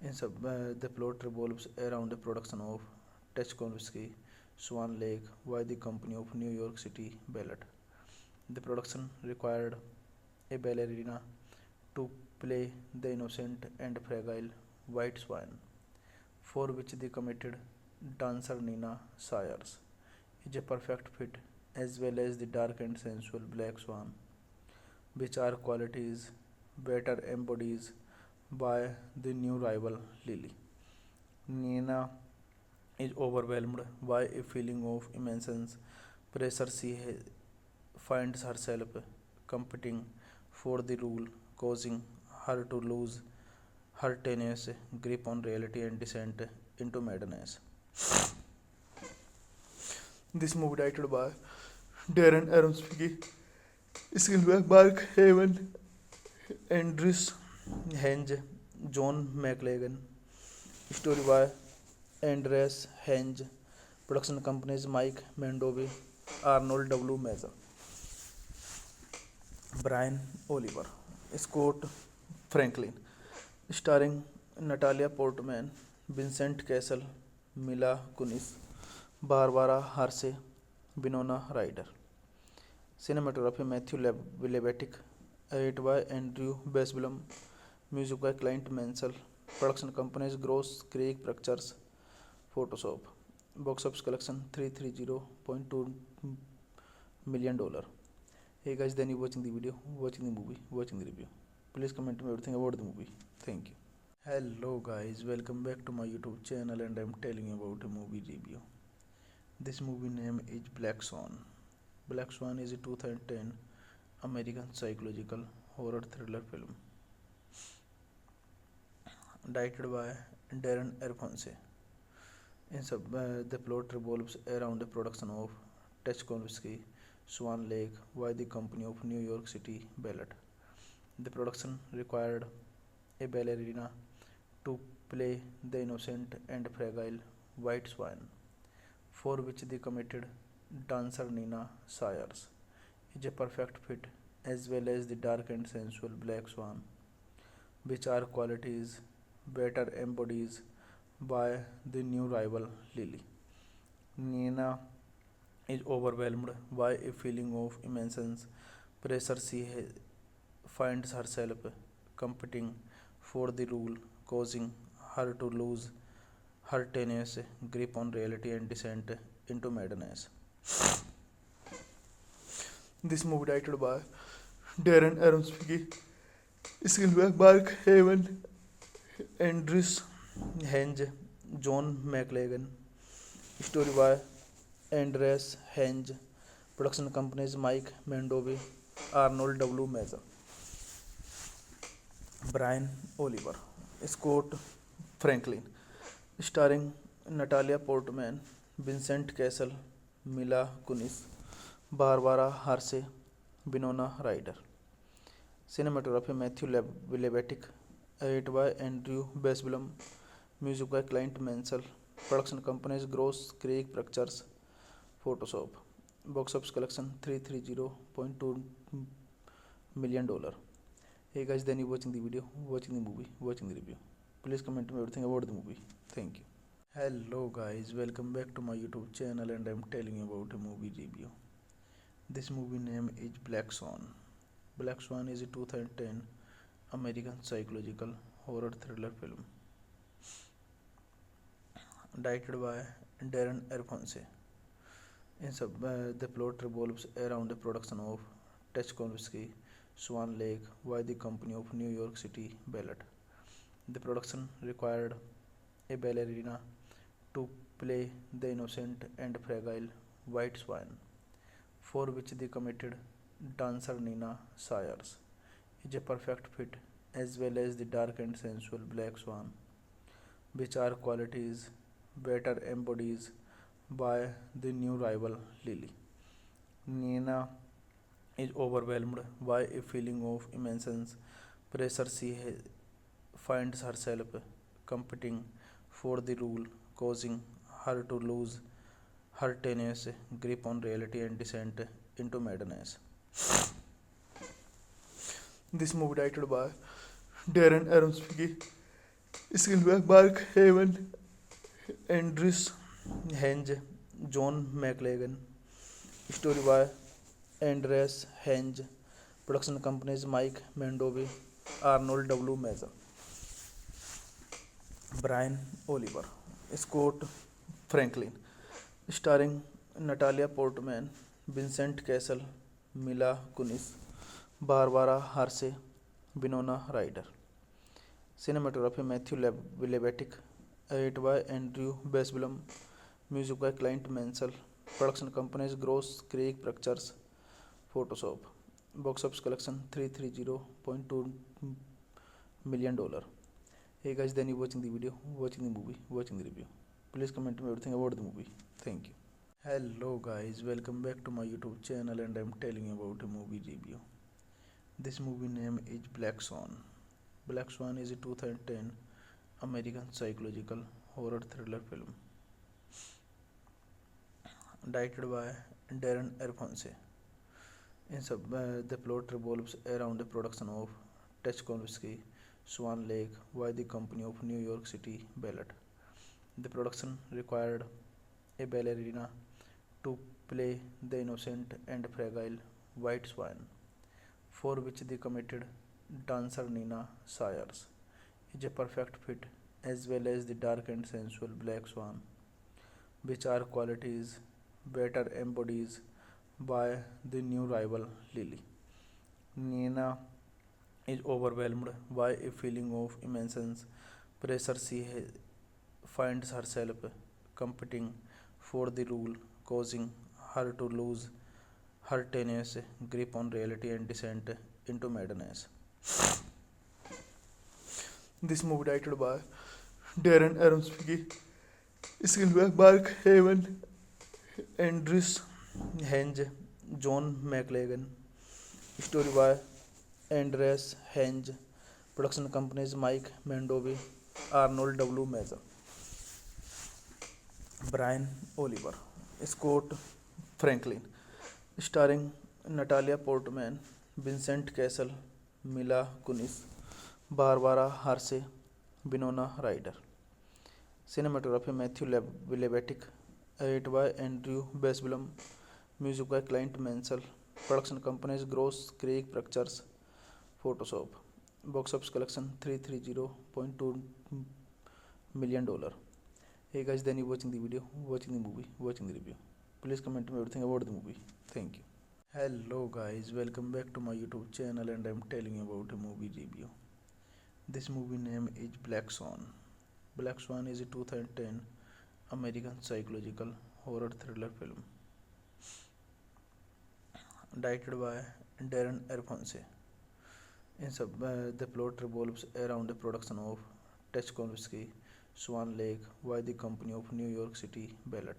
The plot revolves around the production of Tchaikovsky Swan Lake by the Company of New York City Ballet. The production required a ballerina to play the innocent and fragile white swan, for which the committed dancer Nina Sayers is a perfect fit, as well as the dark and sensual black swan, which are qualities better embodies by the new rival Lily. Nina is overwhelmed by a feeling of immense pressure. She finds herself competing for the role, causing her to lose her tenacious grip on reality and descent into madness. This movie directed by Darren Aronofsky, screenplay by Mark Haven, Andrews Henge, John McLagan. Story by Andreas Henge. Production companies Mike Mandovi, Arnold W. Meza, Brian Oliver, Scott Franklin. Starring Natalia Portman, Vincent Cassel, Mila Kunis, Barbara Hershey, Winona Ryder. Cinematography Matthew Levitic. Edit by Andrew Basblum. Music by Clint Mansell. Production companies Gross Creek Pictures. Photoshop. Box office collection $330.2 million. Hey guys, then you watching the video, watching the movie, watching the review. Please comment me everything about the movie. Thank you. Hello guys, welcome back to my YouTube channel and I'm telling you about a movie review. This movie name is Black Swan. Black Swan is a 2010 American psychological horror thriller film directed by Darren Aronofsky. The plot revolves around the production of Tchaikovsky Swan Lake by the Company of New York City Ballet. The production required a ballerina to play the innocent and fragile white swan, for which the committed dancer Nina Sayers is a perfect fit, as well as the dark and sensual black swan, which are qualities better embodied by the new rival Lily. Nina is overwhelmed by a feeling of immense pressure. Finds herself competing for the role, causing her to lose her tenacious grip on reality and descent into madness. This movie directed by Darren Aronofsky, screenplay by Mark Haven, Andrews Henge, John McLagan, story by Andreas Henge, production companies Mike Mandovi, Arnold W. Meza, Brian Oliver, Scott Franklin, starring Natalia Portman, Vincent Cassel, Mila Kunis, Barbara Hershey, Winona Ryder. Cinematography Matthew Levitic, edited by Andrew Basblum, music by Clint Mansell, production companies Gross Creek Pictures, Photoshop. Box office collection $330.2 million. Hey guys, then you watching the video, watching the movie, watching the review. Please comment me everything about the movie. Thank you. Hello guys, welcome back to my YouTube channel and I'm telling you about a movie review. This movie name is Black Swan. Black Swan is a 2010 American psychological horror thriller film directed by Darren Aronofsky. The plot revolves around the production of Tchaikovsky Swan Lake by the Company of New York City Ballet. The production required a ballerina to play the innocent and fragile white swan, for which the committed dancer Nina Sayers is a perfect fit, as well as the dark and sensual black swan, which are qualities better embodied by the new rival Lily. Nina is overwhelmed by a feeling of immense pressure. Finds herself competing for the role, causing her to lose her tenacious grip on reality and descent into madness. This movie directed by Darren Aronofsky, screenplay by Mark Haven, Andrews Henge, John McLagan, story by Andreas Henge, production companies Mike Mandovi, Arnold W. Meza, Brian Oliver, Scott Franklin, starring Natalia Portman, Vincent Cassel, Mila Kunis, Barbara Hershey, Winona Ryder. Cinematography Matthew Levitic, edited by Andrew Basblum, music by Clint Mansell, production companies Gross Creek Pictures, Photoshop. Box office collection $330.2 million. Hey guys, then you watching the video, watching the movie, watching the review. Please comment me everything about the movie. Thank you. Hello guys, welcome back to my YouTube channel and I'm telling you about a movie review. This movie name is Black Swan. Black Swan is a 2010 American psychological horror thriller film directed by Darren Aronofsky. The plot revolves around the production of Tchaikovsky Swan Lake by the Company of New York City Ballet. The production required a ballerina to play the innocent and fragile white swan, for which the committed dancer Nina Sayers is a perfect fit, as well as the dark and sensual black swan, which are qualities better embodied by the new rival Lily. Nina is overwhelmed by a feeling of immense Pressure she finds herself competing for the role, causing her to lose her tenuous grip on reality and descent into madness. This movie directed by Darren Aronofsky, screenplay by Mark Haven, Andrews Henge, John McLagan, story by Andreas Henge, production companies Mike Mandovi, Arnold W. Meza, Brian Oliver, Scott Franklin, starring Natalia Portman, Vincent Cassel, Mila Kunis, Barbara Hershey, Winona Ryder. Cinematography Matthew Levitic, edited by Andrew Basblum, music by Clint Mansell, production companies Gross Creek Pictures, Photoshop. Box office collection $330.2 million. Hey guys, then you watching the video, watching the movie, watching the review. Please comment me everything about the movie. Thank you. Hello guys, welcome back to my YouTube channel and I'm telling you about a movie review. This movie name is Black Swan. Black Swan is a 2010 American psychological horror thriller film directed by Darren Aronofsky. The plot revolves around the production of Tchaikovsky Swan Lake by the Company of New York City Ballet.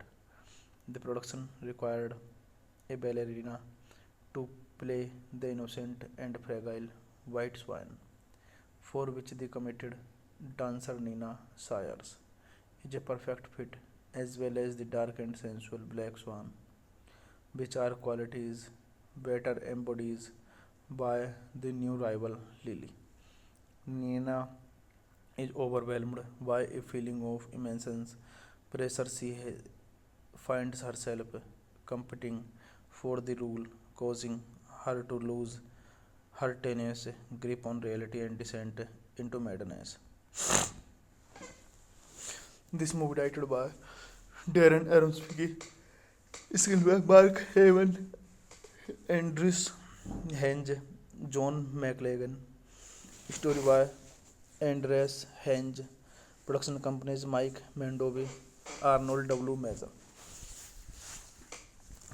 The production required a ballerina to play the innocent and fragile white swan, for which the committed dancer Nina Sayers is a perfect fit, as well as the dark and sensual black swan, which are qualities better embodies by the new rival Lily. Nina is overwhelmed by a feeling of immense pressure. She finds herself competing for the role, causing her to lose her tenuous grip on reality and descent into madness. This movie directed by Darren Aronofsky, screenplay by Mark Haven, Andrews Henge, John McLagan, story by Andreas Henge, production companies Mike Mandovi, Arnold W. Meza,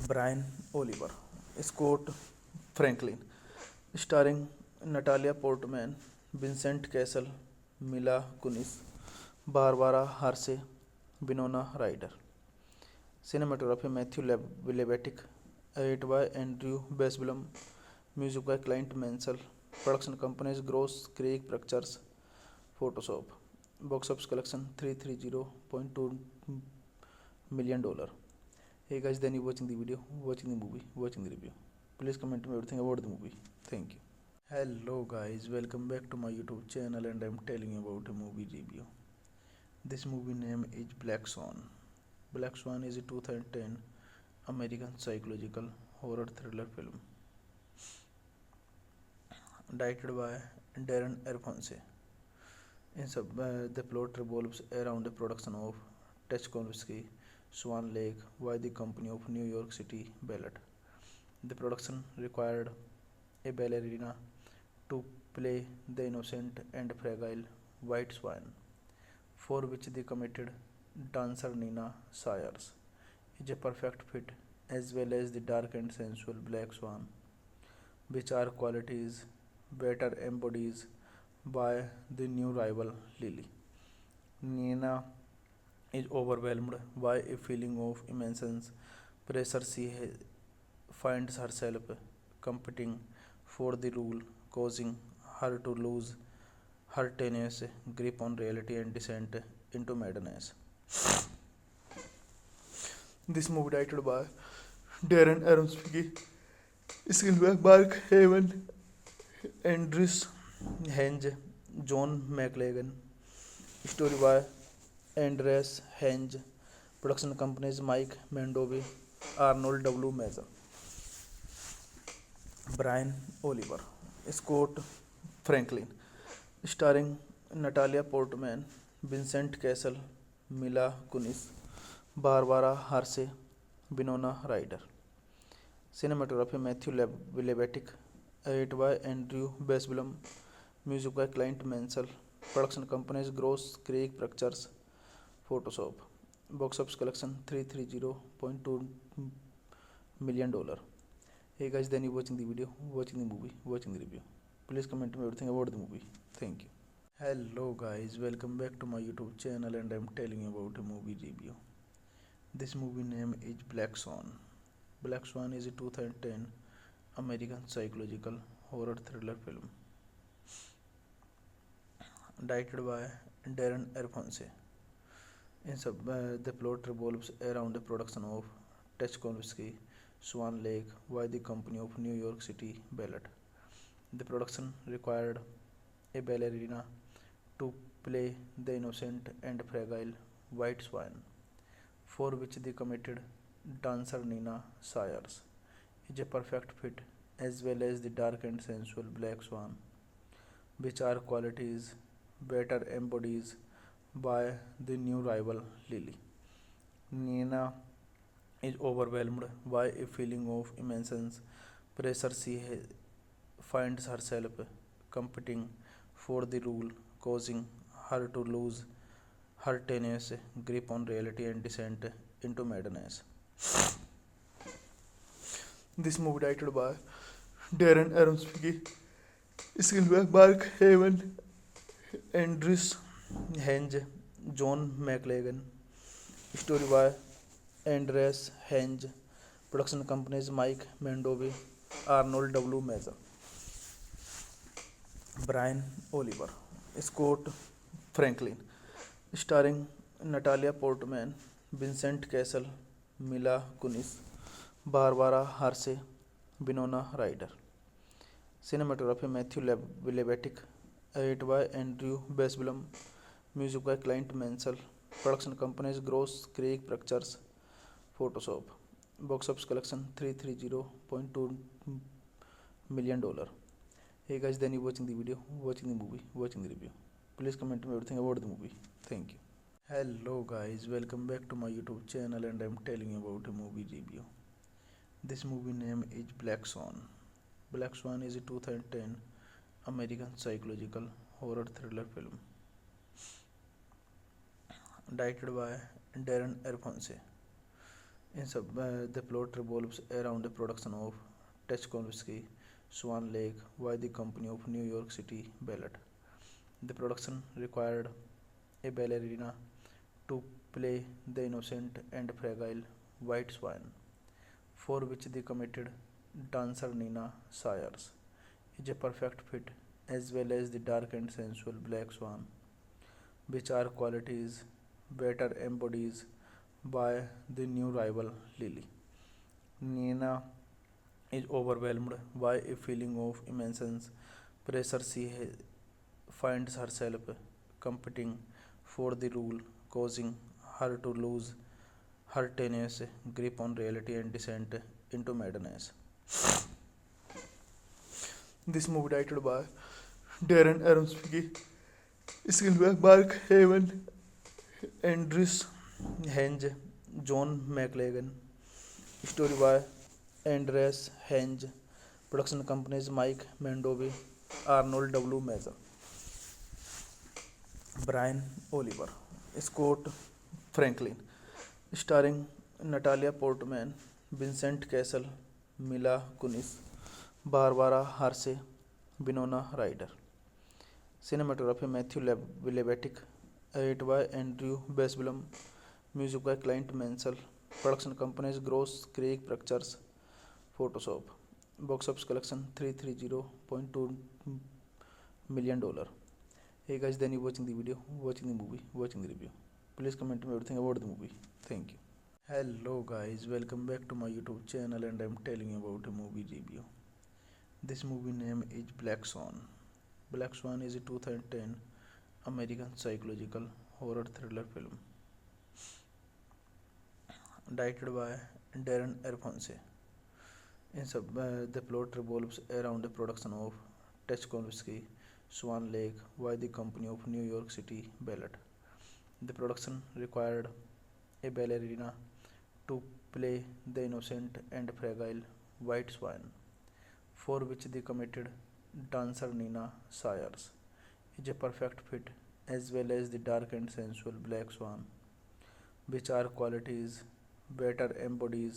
Brian Oliver, Scott Franklin, starring Natalia Portman, Vincent Cassel, Mila Kunis, Barbara Hershey, Winona Ryder. Cinematography Matthew Levitic, edited by Andrew Basblum, music by Clint Mansell, production companies Gross Creek Pictures, Photoshop. Box office collection $330.2 million. Hey guys, then you watching the video, watching the movie, watching the review. Please comment me everything about the movie. Thank you. Hello guys, welcome back to my YouTube channel and I'm telling you about a movie review. This movie name is Black Swan. Black Swan is a 2010 American psychological horror thriller film directed by Darren Aronofsky. The plot revolves around the production of Tchaikovsky Swan Lake by the Company of New York City Ballet. The production required a ballerina to play the innocent and fragile white swan, for which the committed dancer Nina Sayers is a perfect fit, as well as the dark and sensual black swan, which are qualities better embodies by the new rival Lily. Nina is overwhelmed by a feeling of immense pressure. She finds herself competing for the role, causing her to lose her tenuous grip on reality and descent into madness. This movie directed by Darren Aronofsky, screenplay by Mark Haven, Andrews Henge, John McLagan, story by Andreas Henge, production companies Mike Mandovi, Arnold W. Meza, Brian Oliver, Scott Franklin, starring Natalia Portman, Vincent Cassel, Mila Kunis, Barbara Hershey, Winona Ryder. Cinematography Matthew Levitic, edited by Andrew Basblum, music by Clint Mansell, Production companies Gross Creek Pictures Photoshop. Box office collection $330.2 million. Hey guys, then you watching the video, watching the movie, watching the review. Please comment me everything about the movie. Thank you. Hello guys, welcome back to my YouTube channel and I'm telling you about a movie review. This movie name is Black Swan. Black Swan is a 2010 American psychological horror thriller film directed by Darren Aronofsky. The plot revolves around the production of Tchaikovsky Swan Lake by the Company of New York City Ballet. The production required a ballerina to play the innocent and fragile white swan, for which the committed dancer Nina Sayers is a perfect fit, as well as the dark and sensual black swan, which are qualities better embodied by the new rival Lily. Nina is overwhelmed by a feeling of immense pressure. She finds herself competing for the role, causing her to lose her tenuous grip on reality and descent into madness. This movie directed by Darren Aronofsky, screenplay by Mark Haven, Andrews Henge, John McLagan, story by Andreas Henge, production companies Mike Mendovi, Arnold W. Meza, Brian Oliver, Scott Franklin, starring Natalia Portman, Vincent Cassel, Mila Kunis, Barbara Hershey, Winona Ryder. Cinematography Matthew Levitic, edited by Andrew Basblum, music by Clint Mansell, production companies Gross Creek Pictures Photoshop. Box office collection $330.2 million. Hey guys, then you watching the video, watching the movie, watching the review. Please comment me everything about the movie. Thank you. Hello guys, welcome back to my YouTube channel and I'm telling you about a movie review. This movie name is Black Swan. Black Swan is a 2010 American psychological horror thriller film directed by Darren Aronofsky. The plot revolves around the production of Tchaikovsky Swan Lake by the Company of New York City Ballet. The production required a ballerina to play the innocent and fragile white swan, for which the committed dancer Nina Sayers is a perfect fit, as well as the dark and sensual black swan, which are qualities better embodied by the new rival Lily. Nina is overwhelmed by a feeling of immense pressure. She finds herself competing for the role, causing her to lose her tenuous grip on reality and descent into madness. This movie directed by Darren Aronofsky, screenplay by Mark Haven, Andrews Henge, John McLagan, story by Andreas Henge, production companies Mike Mendovi, Arnold W. Meza, Brian Oliver, Scott Franklin, starring Natalia Portman, Vincent Cassel, Mila Kunis, Barbara Hershey, Winona Ryder. Cinematography Matthew Levitic, edited by Andrew Basblum, music by Clint Mansell, production companies Gross Creek Pictures Photoshop. Box office collection $330.2 million. Hey guys, then you watching the video, watching the movie, watching the review. Please comment me everything about the movie. Thank you. Hello guys, welcome back to my YouTube channel and I'm telling you about a movie review. This movie name is Black Swan. Black Swan is a 2010 American psychological horror thriller film directed by Darren Aronofsky. The plot revolves around the production of Tchaikovsky Swan Lake by the Company of New York City Ballet. The production required a ballerina to play the innocent and fragile white swan, for which the committed dancer Nina Sayers is a perfect fit, as well as the dark and sensual black swan, which are qualities better embodied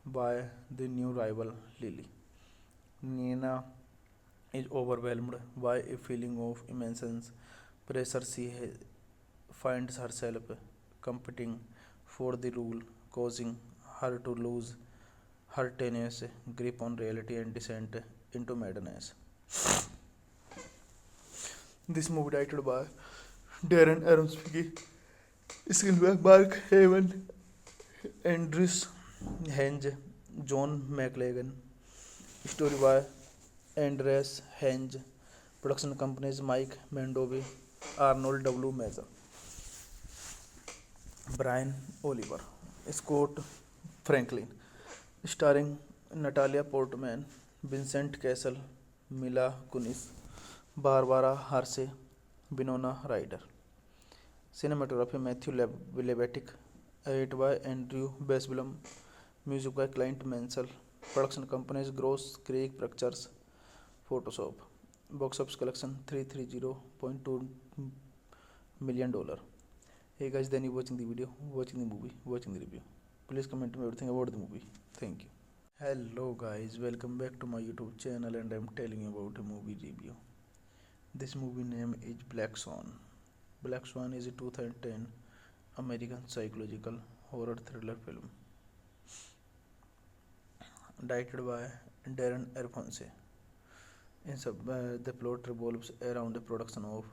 by the new rival Lily. Nina is overwhelmed by a feeling of immense pressure. She finds herself competing for the role, causing her to lose her tenacious grip on reality and descent into madness. This movie directed by Darren Aronofsky, screenplay by Mark Haven, Andrews Henge, John McLagan, story by Andreas Henge, production companies Mike Mandovi, Arnold W. Mazur, Brian Oliver, Scott Franklin, starring Natalia Portman, Vincent Cassel, Mila Kunis, Barbara Hershey, Winona Ryder. Cinematography Matthew Levatic, edited by Andrew Basblum, music by Clint Mansell, production companies Gross Creek Pictures, Photoshop. Box office collection $330.2 million. Hey guys, then you watching the video, watching the movie, watching the review. Please comment me everything about the movie. Thank you. Hello guys, welcome back to my YouTube channel, and I'm telling you about a movie review. This movie name is Black Swan. Black Swan is a 2010 American psychological horror thriller film directed by Darren Aronofsky. The plot revolves around the production of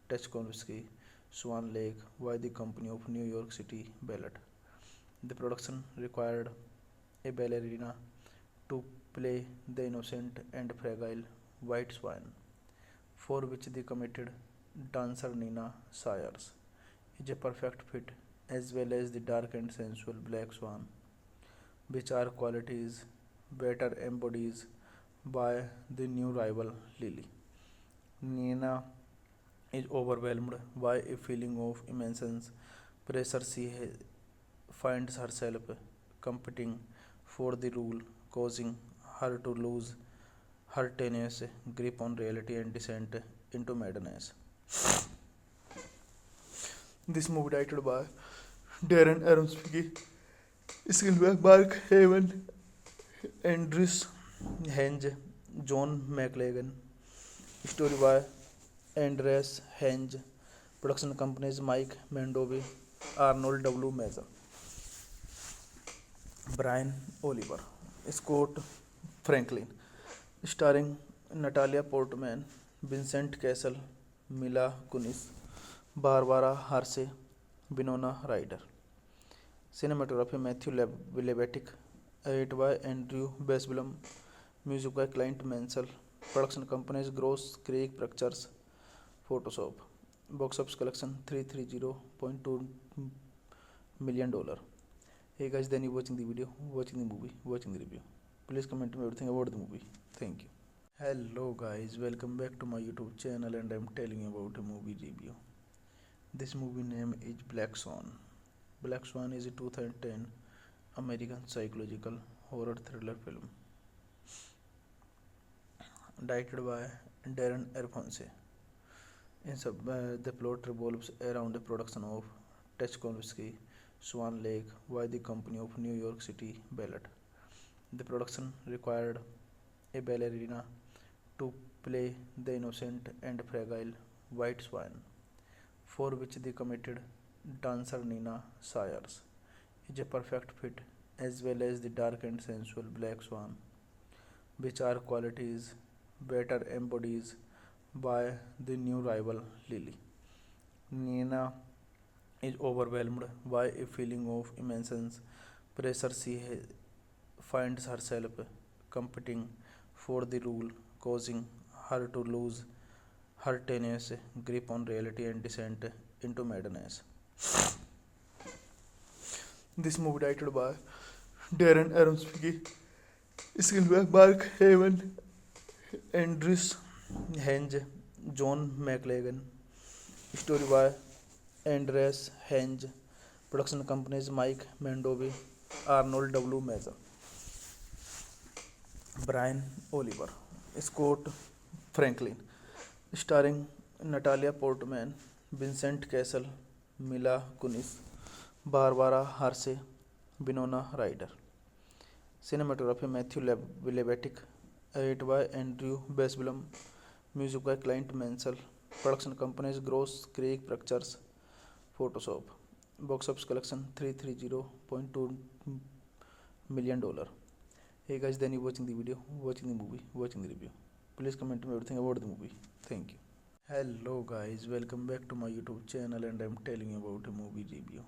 Tchaikovsky Swan Lake by the Company of New York City Ballet. The production required a ballerina to play the innocent and fragile white swan, for which the committed dancer Nina Sayers is a perfect fit, as well as the dark and sensual black swan, which are qualities better embodied by the new rival Lily. Nina is overwhelmed by a feeling of immense pressure. She finds herself competing for the role, causing her to lose her tenacious grip on reality and descent into madness. This movie directed by Darren Aronofsky, screenplay by Mark Haven, Andrews Henge, John McLagan, story by Andreas Henge, production companies Mike Mandovi, Arnold W. Mazur, Brian Oliver, Scott Franklin, starring Natalia Portman, Vincent Cassel, Mila Kunis, Barbara Hershey, Winona Ryder. Cinematography Matthew Levatic, edited by Andrew Basblum, music by Clint Mansell, production companies Gross Creek Pictures, Photoshop. Box office collection $330.2 million. Hey guys, then you watching the video, watching the movie, watching the review. Please comment me everything about the movie. Thank you. Hello guys, welcome back to my YouTube channel, and I'm telling you about a movie review. This movie name is Black Swan. Black Swan is a 2010 American psychological horror thriller film directed by Darren Aronofsky. The plot revolves around the production of Tchaikovsky Swan Lake by the Company of New York City Ballet. The production required a ballerina to play the innocent and fragile white swan, for which the committed dancer Nina Sayers is a perfect fit, as well as the dark and sensual black swan, which are qualities better embodied by the new rival Lily. Nina is overwhelmed by a feeling of immense pressure. She finds herself competing for the role, causing her to lose her tenacious grip on reality and descent into madness. This movie directed by Darren Aronofsky, screenplay by Mark Haven, Andrews Henge, John McLagan, story by Andreas Henge, production companies Mike Mandovi, Arnold W. Mazur, Brian Oliver, Scott Franklin, starring Natalia Portman, Vincent castle, मिला कुनिस, Barbara हार्से, विनोना rider. Cinematography Matthew Levatic. Edit by Andrew Basblum. Music by Clint Mansell. Production companies Gross Creek Pictures. Photoshop. Box office collection $330.2 million. Hey guys, then you watching the video, watching the movie, watching the review. Please comment me everything about the movie. Thank you. Hello guys, welcome back to my YouTube channel, and I'm telling you about a movie review.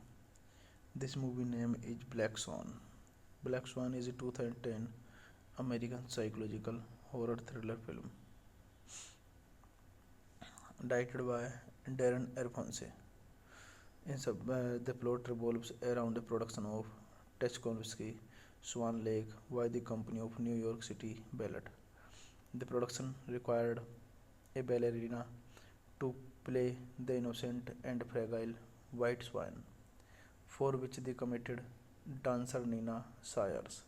This movie name is Black Swan. Black Swan is a 2010 American psychological horror thriller film directed by Darren Aronofsky. The plot revolves around the production of Tchaikovsky Swan Lake by the Company of New York City Ballet. The production required a ballerina to play the innocent and fragile White Swan, for which the committed dancer Nina Sayers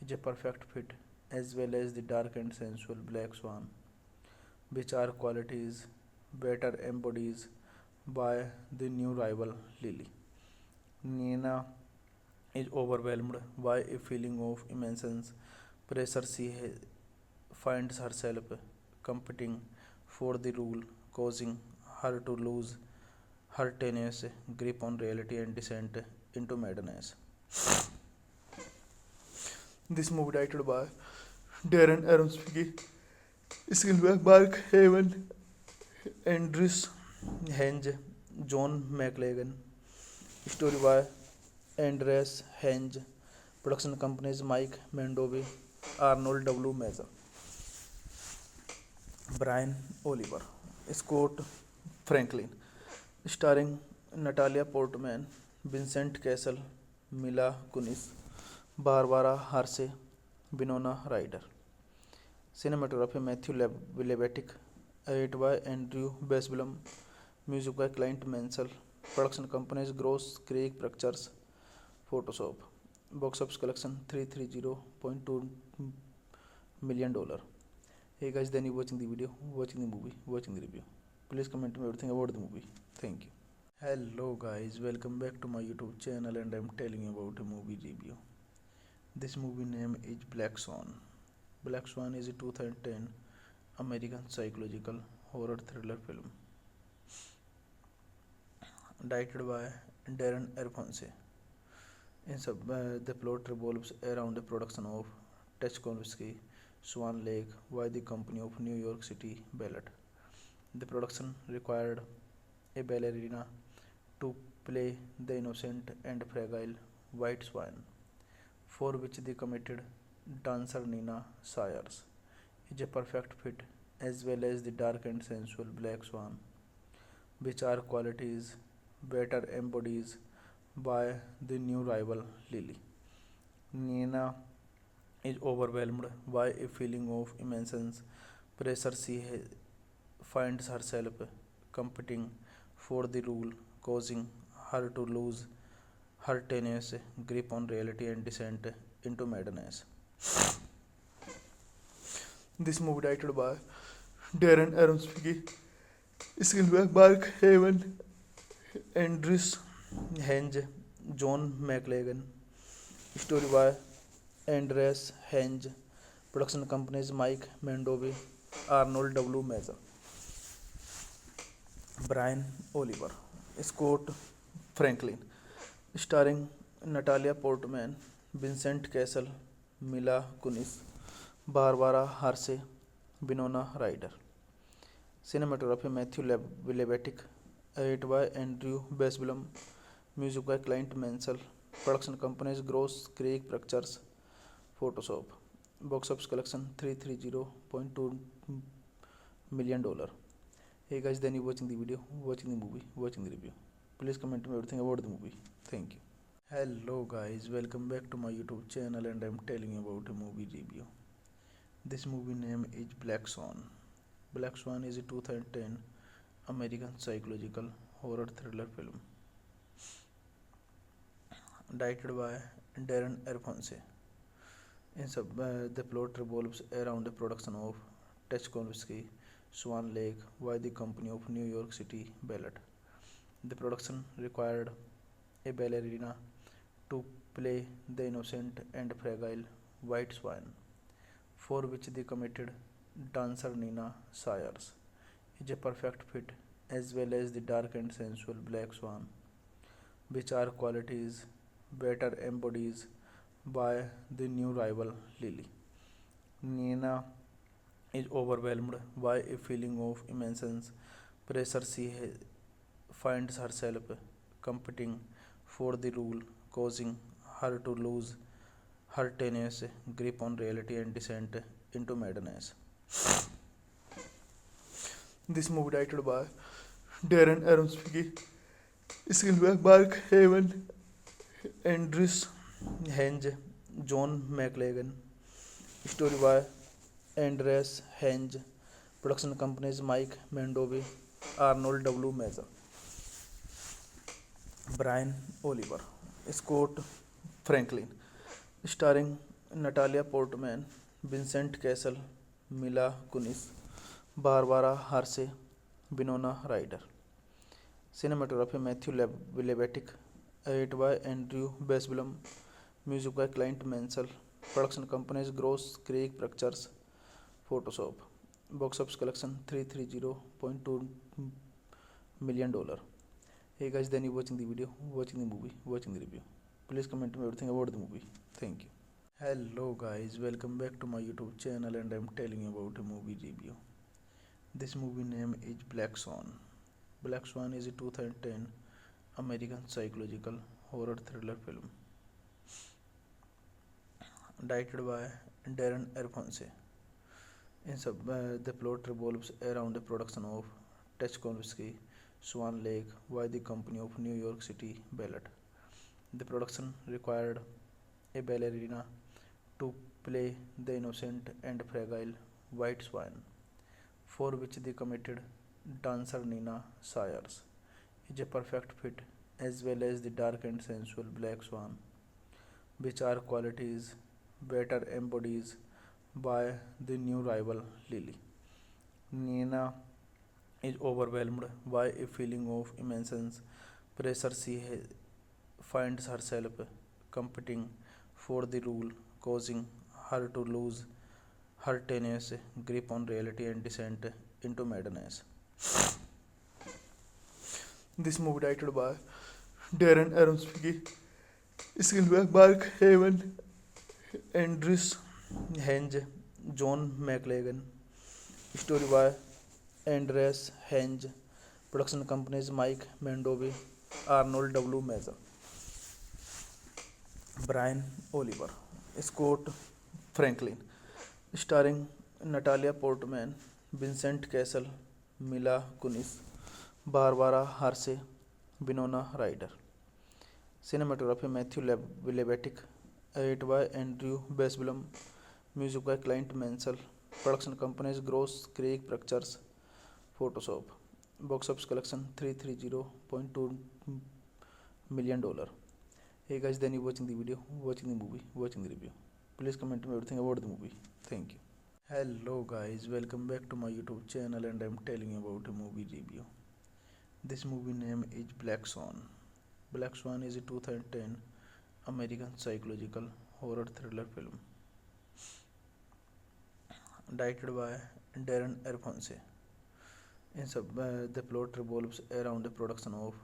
is a perfect fit, as well as the dark and sensual Black Swan, which are qualities better embodied by the new rival Lily. Nina is overwhelmed by a feeling of immense pressure. She finds herself competing for the role, causing her to lose her tenacious grip on reality and descent into madness. This movie directed by Darren Aronofsky, screenplay by Mark Haven, Andrews Henge, John McLagan, story by Andreas Henge, production companies Mike Mendovi, Arnold W. Mazur, Brian Oliver, Scott Franklin, starring Natalia Portman, Vincent Cassel, Mila Kunis, Barbara Hershey, Winona Ryder. Cinematography Matthew Levatic. Edit by Andrew Basblum. Music by Clint Mansell. Production companies Gross Creek Pictures. Photoshop. Box office collection $330.2 million. Hey guys, then you watching the video, watching the movie, watching the review. Please comment me everything about the movie. Thank you. Hello guys, welcome back to my YouTube channel, and I'm telling you about a movie review. This movie name is Black Swan. Black Swan is a 2010 American psychological horror thriller film directed by Darren Aronofsky. The plot revolves around the production of Tchaikovsky Swan Lake by the Company of New York City Ballet. The production required a ballerina to play the innocent and fragile White Swan, for which the committed dancer Nina Sayers is a perfect fit, as well as the dark and sensual Black Swan, which are qualities better embodied by the new rival Lily. Nina is overwhelmed by a feeling of immense pressure. She finds herself competing for the role, causing her to lose her tenacious grip on reality and descent into madness. This movie directed by Darren Aronofsky, screenplay by Mark Haven, Andrews Henge, John McLagan, story by Andreas Henge, production companies Mike Mendovi, Arnold W. Mazur, Brian Oliver, Scott Franklin, starring Natalia Portman, Vincent Cassel, Mila Kunis, Barbara Hershey, Winona Ryder. Cinematography Matthew Levatic. Edit by Andrew Basblum. Music by Clint Mansell. Production companies Gross Creek Pictures. Photoshop. Box office collection $330.2 million. Hey guys, then you watching the video, watching the movie, watching the review. Please comment me everything about the movie. Thank you. Hello guys, welcome back to my YouTube channel, and I'm telling you about a movie review. This movie name is Black Swan. Black Swan is a 2010 American psychological horror thriller film directed by Darren Aronofsky. The plot revolves around the production of Tchaikovsky Swan Lake by the Company of New York City Ballet. The production required a ballerina to play the innocent and fragile white swan, for which the committed dancer Nina Sayers is a perfect fit, as well as the dark and sensual black swan, which are qualities better embodied by the new rival Lily. Nina is overwhelmed by a feeling of immense pressure. She finds herself competing for the role, causing her to lose her tenacious grip on reality and descent into madness. This movie directed by Darren Aronofsky, screenplay by Mark Haven, Andrews Henge, John McLagan, story by Andreas Henge, production companies Mike Mendovi, Arnold W. Meza, Brian Oliver, Scott Franklin, starring Natalia Portman, Vincent Cassel, Mila Kunis, Barbara Hershey, Winona Ryder. Cinematography Matthew Levitic, edit by Andrew Besblum, music by Clint Mansell, production companies Gross Creek Pictures, Photoshop, box office collection $330.2 million. Hey guys, then you watching the video, watching the movie, watching the review. Please comment me everything about the movie. Thank you. Hello guys, welcome back to my YouTube channel, and I'm telling you about a movie review. This movie name is Black Swan. Black Swan is a 2010 American psychological horror thriller film directed by Darren Aronofsky. The plot revolves around the production of Tchaikovsky Swan Lake by the Company of New York City Ballet. The production required a ballerina to play the innocent and fragile white swan, for which the committed dancer Nina Sayers is a perfect fit, as well as the dark and sensual black swan, which are qualities better embodied by the new rival Lily. Nina is overwhelmed by a feeling of immense pressure. She finds herself competing for the role, causing her to lose her tenacious grip on reality and descent into madness. This movie directed by Darren Aronofsky, screenplay by Mark Haven, Andrews, Henge, John McLagan, story by Andreas Henge, production companies Mike Mendovi, Arnold W. Meza, Brian Oliver, Scott Franklin, starring Natalia Portman, Vincent Cassel, Mila Kunis, Barbara Hershey, Winona Ryder. Cinematography Matthew Levitic, edit by Andrew Besblum, music by Clint Mansell, production companies Gross Creek Pictures, Photoshop, box office collection $330.2 million. Hey guys, then you watching the video, watching the movie, watching the review. Please comment me everything about the movie. Thank you. Hello guys, welcome back to my YouTube channel, and I'm telling you about a movie review. This movie name is Black Swan. Black Swan is a 2010 American psychological horror thriller film directed by Darren Aronofsky. The plot revolves around the production of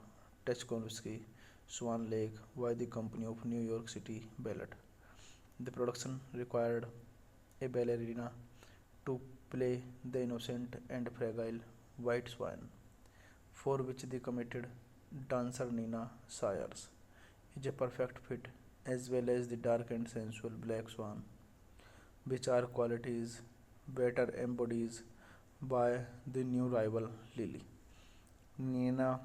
Tchaikovsky Swan Lake by the Company of New York City Ballet. The production required a ballerina to play the innocent and fragile white swan, for which the committed dancer Nina Sayers is a perfect fit, as well as the dark and sensual black swan, which are qualities better embodied by the new rival Lily. Nina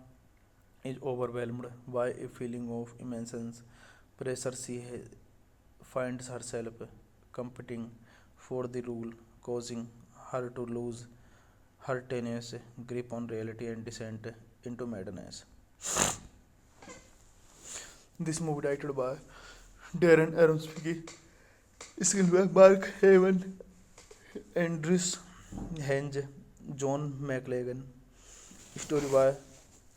is overwhelmed by a feeling of immense pressure. She finds herself competing for the role, causing her to lose her tenacious grip on reality and descent into madness. This movie directed by Darren Aronofsky, screenplay by Mark Haven, Andrews Henge, John McLagan, story by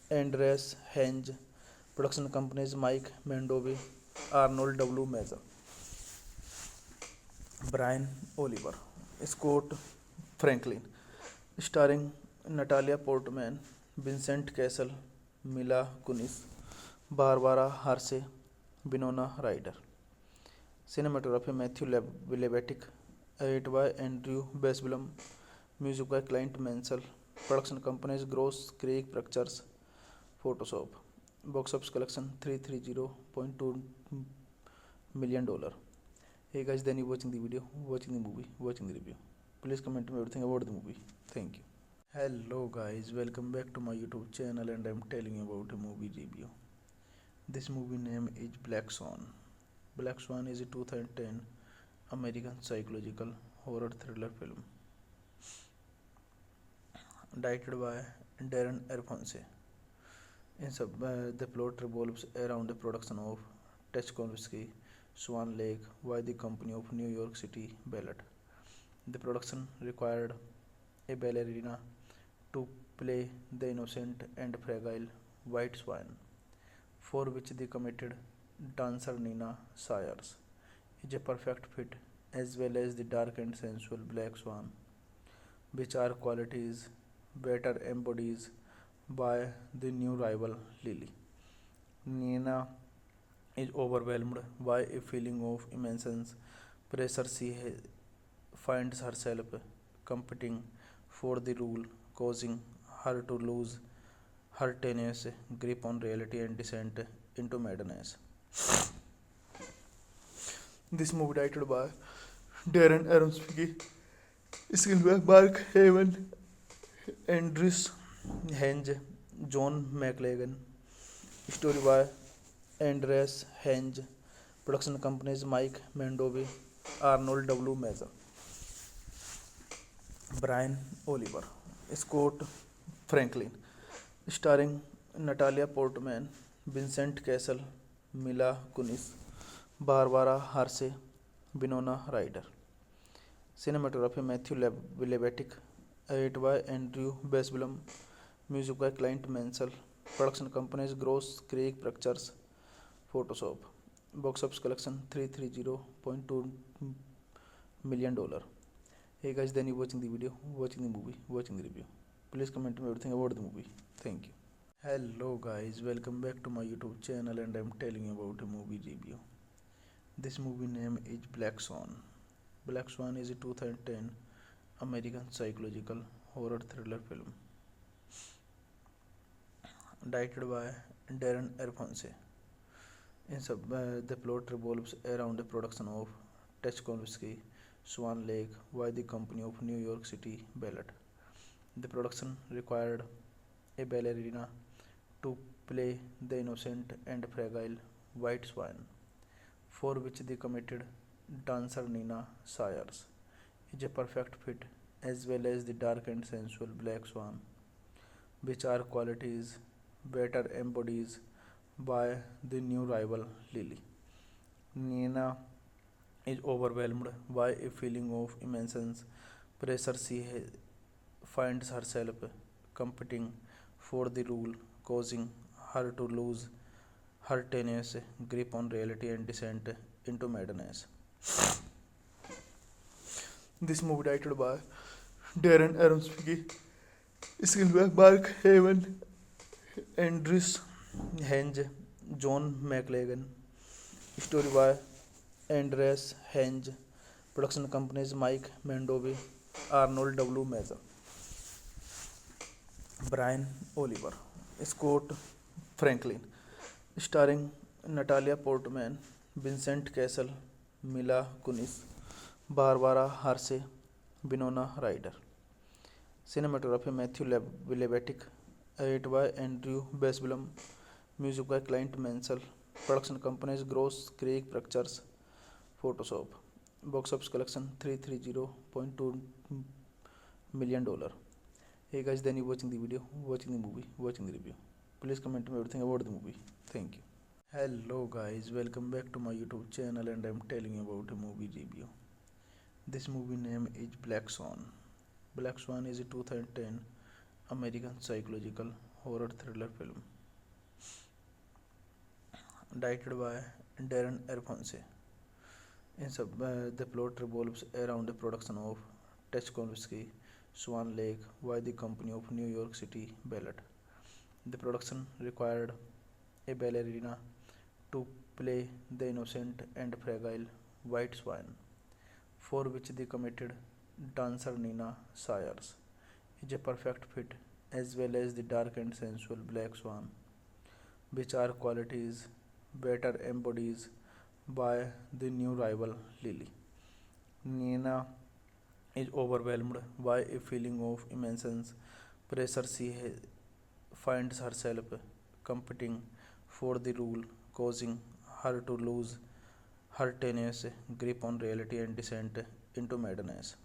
Andreas Henge. Production companies Mike Mendovi, Arnold W. Mazer, Brian Oliver, Scott Franklin. Starring Natalia Portman, Vincent Cassel, Mila Kunis, Barbara Hershey, Winona Ryder. Cinematography Matthew Levitic. Edit by Andrew Basblum. Music by Clint Mansell. Production companies Gross Creek Pictures, Photoshop. Box office collection $330.2 million. Hey guys, then you watching the video, watching the movie, watching the review. Please comment me everything about the movie. Thank you. Hello guys, welcome back to my YouTube channel and I'm telling you about a movie review. This movie name is Black Swan. Black Swan is a 2010 American psychological horror thriller film directed by Darren Aronofsky. The plot revolves around the production of Tchaikovsky Swan Lake by the Company of New York City Ballet. The production required a ballerina to play the innocent and fragile white swan, for which the committed dancer Nina Sayers is a perfect fit, as well as the dark and sensual black swan, which are qualities better embodies by the new rival Lily. Nina is overwhelmed by a feeling of immense pressure. She finds herself competing for the role, causing her to lose her tenacious grip on reality and descent into madness. This movie directed by Darren Aronofsky, screenplay by Mark Haven, Andreas Henge, John McLagan, story by Andreas Henge, production companies Mike Mendovi, Arnold W. Mazer, Brian Oliver, Scott Franklin. Starring Natalia Portman, Vincent Cassel, Mila Kunis, Barbara Hershey, Winona Ryder. Cinematography Matthew Levitic. Edit by Andrew Basblum. Music by Clint Mansell. Production companies Gross Creek Pictures, Photoshop. Box office collection $330.2 million. Hey guys, then you watching the video, watching the movie, watching the review. Please comment me everything about the movie. Thank you. Hello guys, welcome back to my YouTube channel and I'm telling you about a movie review. This movie name is Black Swan. Black Swan is a 2010 American psychological horror thriller film directed by Darren Aronofsky. The plot revolves around the production of Tchaikovsky Swan Lake by the Company of New York City Ballet. The production required a ballerina to play the innocent and fragile white swan, for which the committed dancer Nina Sayers is a perfect fit, as well as the dark and sensual black swan, which are qualities better embodies by the new rival Lily. Nina is overwhelmed by a feeling of immense pressure. She finds herself competing for the role, causing her to lose her tenacious grip on reality and descent into madness. This movie directed by Darren Aronofsky, screenplay by Mark Haven, Andreas Henge, John McLagan, story by Andreas Henge, production companies Mike Mendovi, Arnold W. Mazer, Brian Oliver, Scott Franklin. Starring Natalia Portman, Vincent Cassel, Mila Kunis, Barbara Hershey, Winona Ryder. Cinematography Matthew Levitic. Edit by Andrew Basblum. Music by Clint Mansell. Production companies Gross Creek Pictures, Photoshop. Box office collection $330.2 million. Hey guys, then you watching the video, watching the movie, watching the review. Please comment me everything about the movie. Thank you. Hello guys, welcome back to my YouTube channel and I'm telling you about a movie review. This movie name is Black Swan. Black Swan is a 2010 American psychological horror thriller film directed by Darren Aronofsky. The plot revolves around the production of Tchaikovsky Swan Lake by the Company of New York City Ballet. The production required a ballerina to play the innocent and fragile white swan, for which the committed dancer Nina Sayers is a perfect fit, as well as the dark and sensual black swan, which are qualities better embodied by the new rival Lily. Nina is overwhelmed by a feeling of immense pressure. Finds herself competing for the role, causing her to lose her tenacious grip on reality and descent into madness.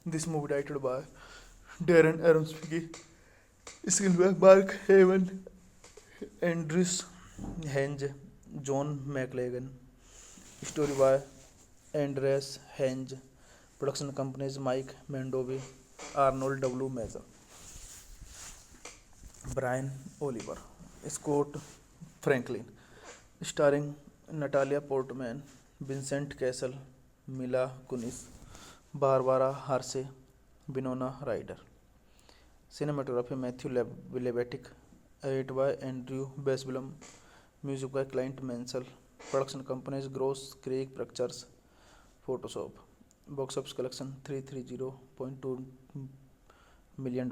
This movie directed by Darren Aronofsky, screenplay by Mark Haven, Andrews Henge, John McLagan, story by Andreas Henge, production companies Mike Mandovi, Arnold W. Mazur, Brian Oliver, Scott Franklin, starring Natalia Portman, Vincent Cassel, Mila Kunis, Barbara Hershey, Winona Ryder. Cinematography Matthew Levitic, edited by Andrew Basblum, music by Clint Mansell, production companies Gross Creek Pictures, Photoshop. Box office collection $330.2 million.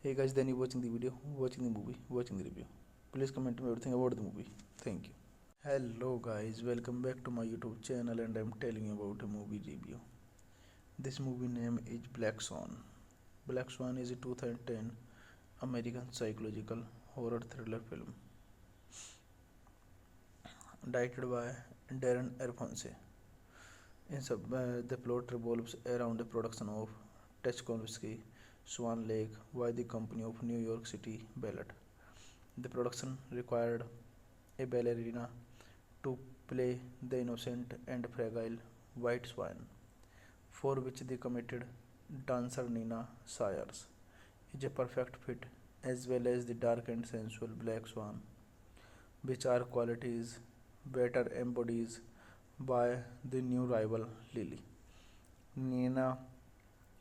Hey guys, then you watching the video, watching the movie, watching the review. Please comment me everything about the movie. Thank you. Hello guys, welcome back to my YouTube channel, and I'm telling you about a movie review. This movie name is Black Swan. Black Swan is a 2010 American psychological horror thriller film directed by Darren Aronofsky. The plot revolves around the production of Tchaikovsky Swan Lake by the Company of New York City Ballet. The production required a ballerina to play the innocent and fragile white swan, for which the committed dancer Nina Sayers is a perfect fit, as well as the dark and sensual black swan, which are qualities better embodied by the new rival Lily. Nina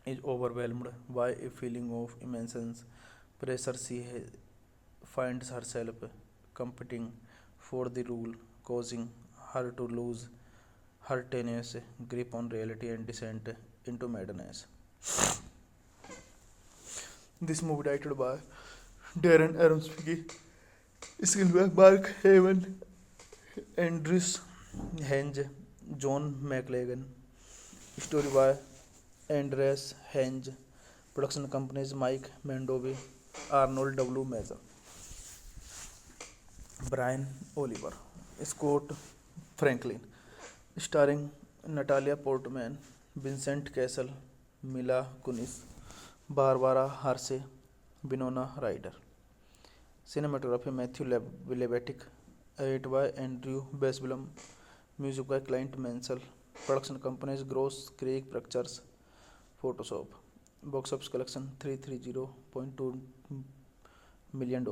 is overwhelmed by a feeling of immense pressure. Finds herself competing for the role, causing her to lose her tenacious grip on reality and descent into madness. This movie directed by Darren Aronofsky, screenplay by Mark Haven, Andrews Henge, John McLagan, story by Andreas Henge, production companies Mike Mandovi, Arnold W. Mazur, Brian Oliver, Scott Franklin, starring Natalia Portman, Vincent Cassel, Mila Kunis, Barbara Hershey, Winona Ryder. Cinematography Matthew Levitic, edited by Andrew Basblum, music by Clint Mansell, production companies Gross Creek Pictures, Photoshop. Box office collection $330.2 million.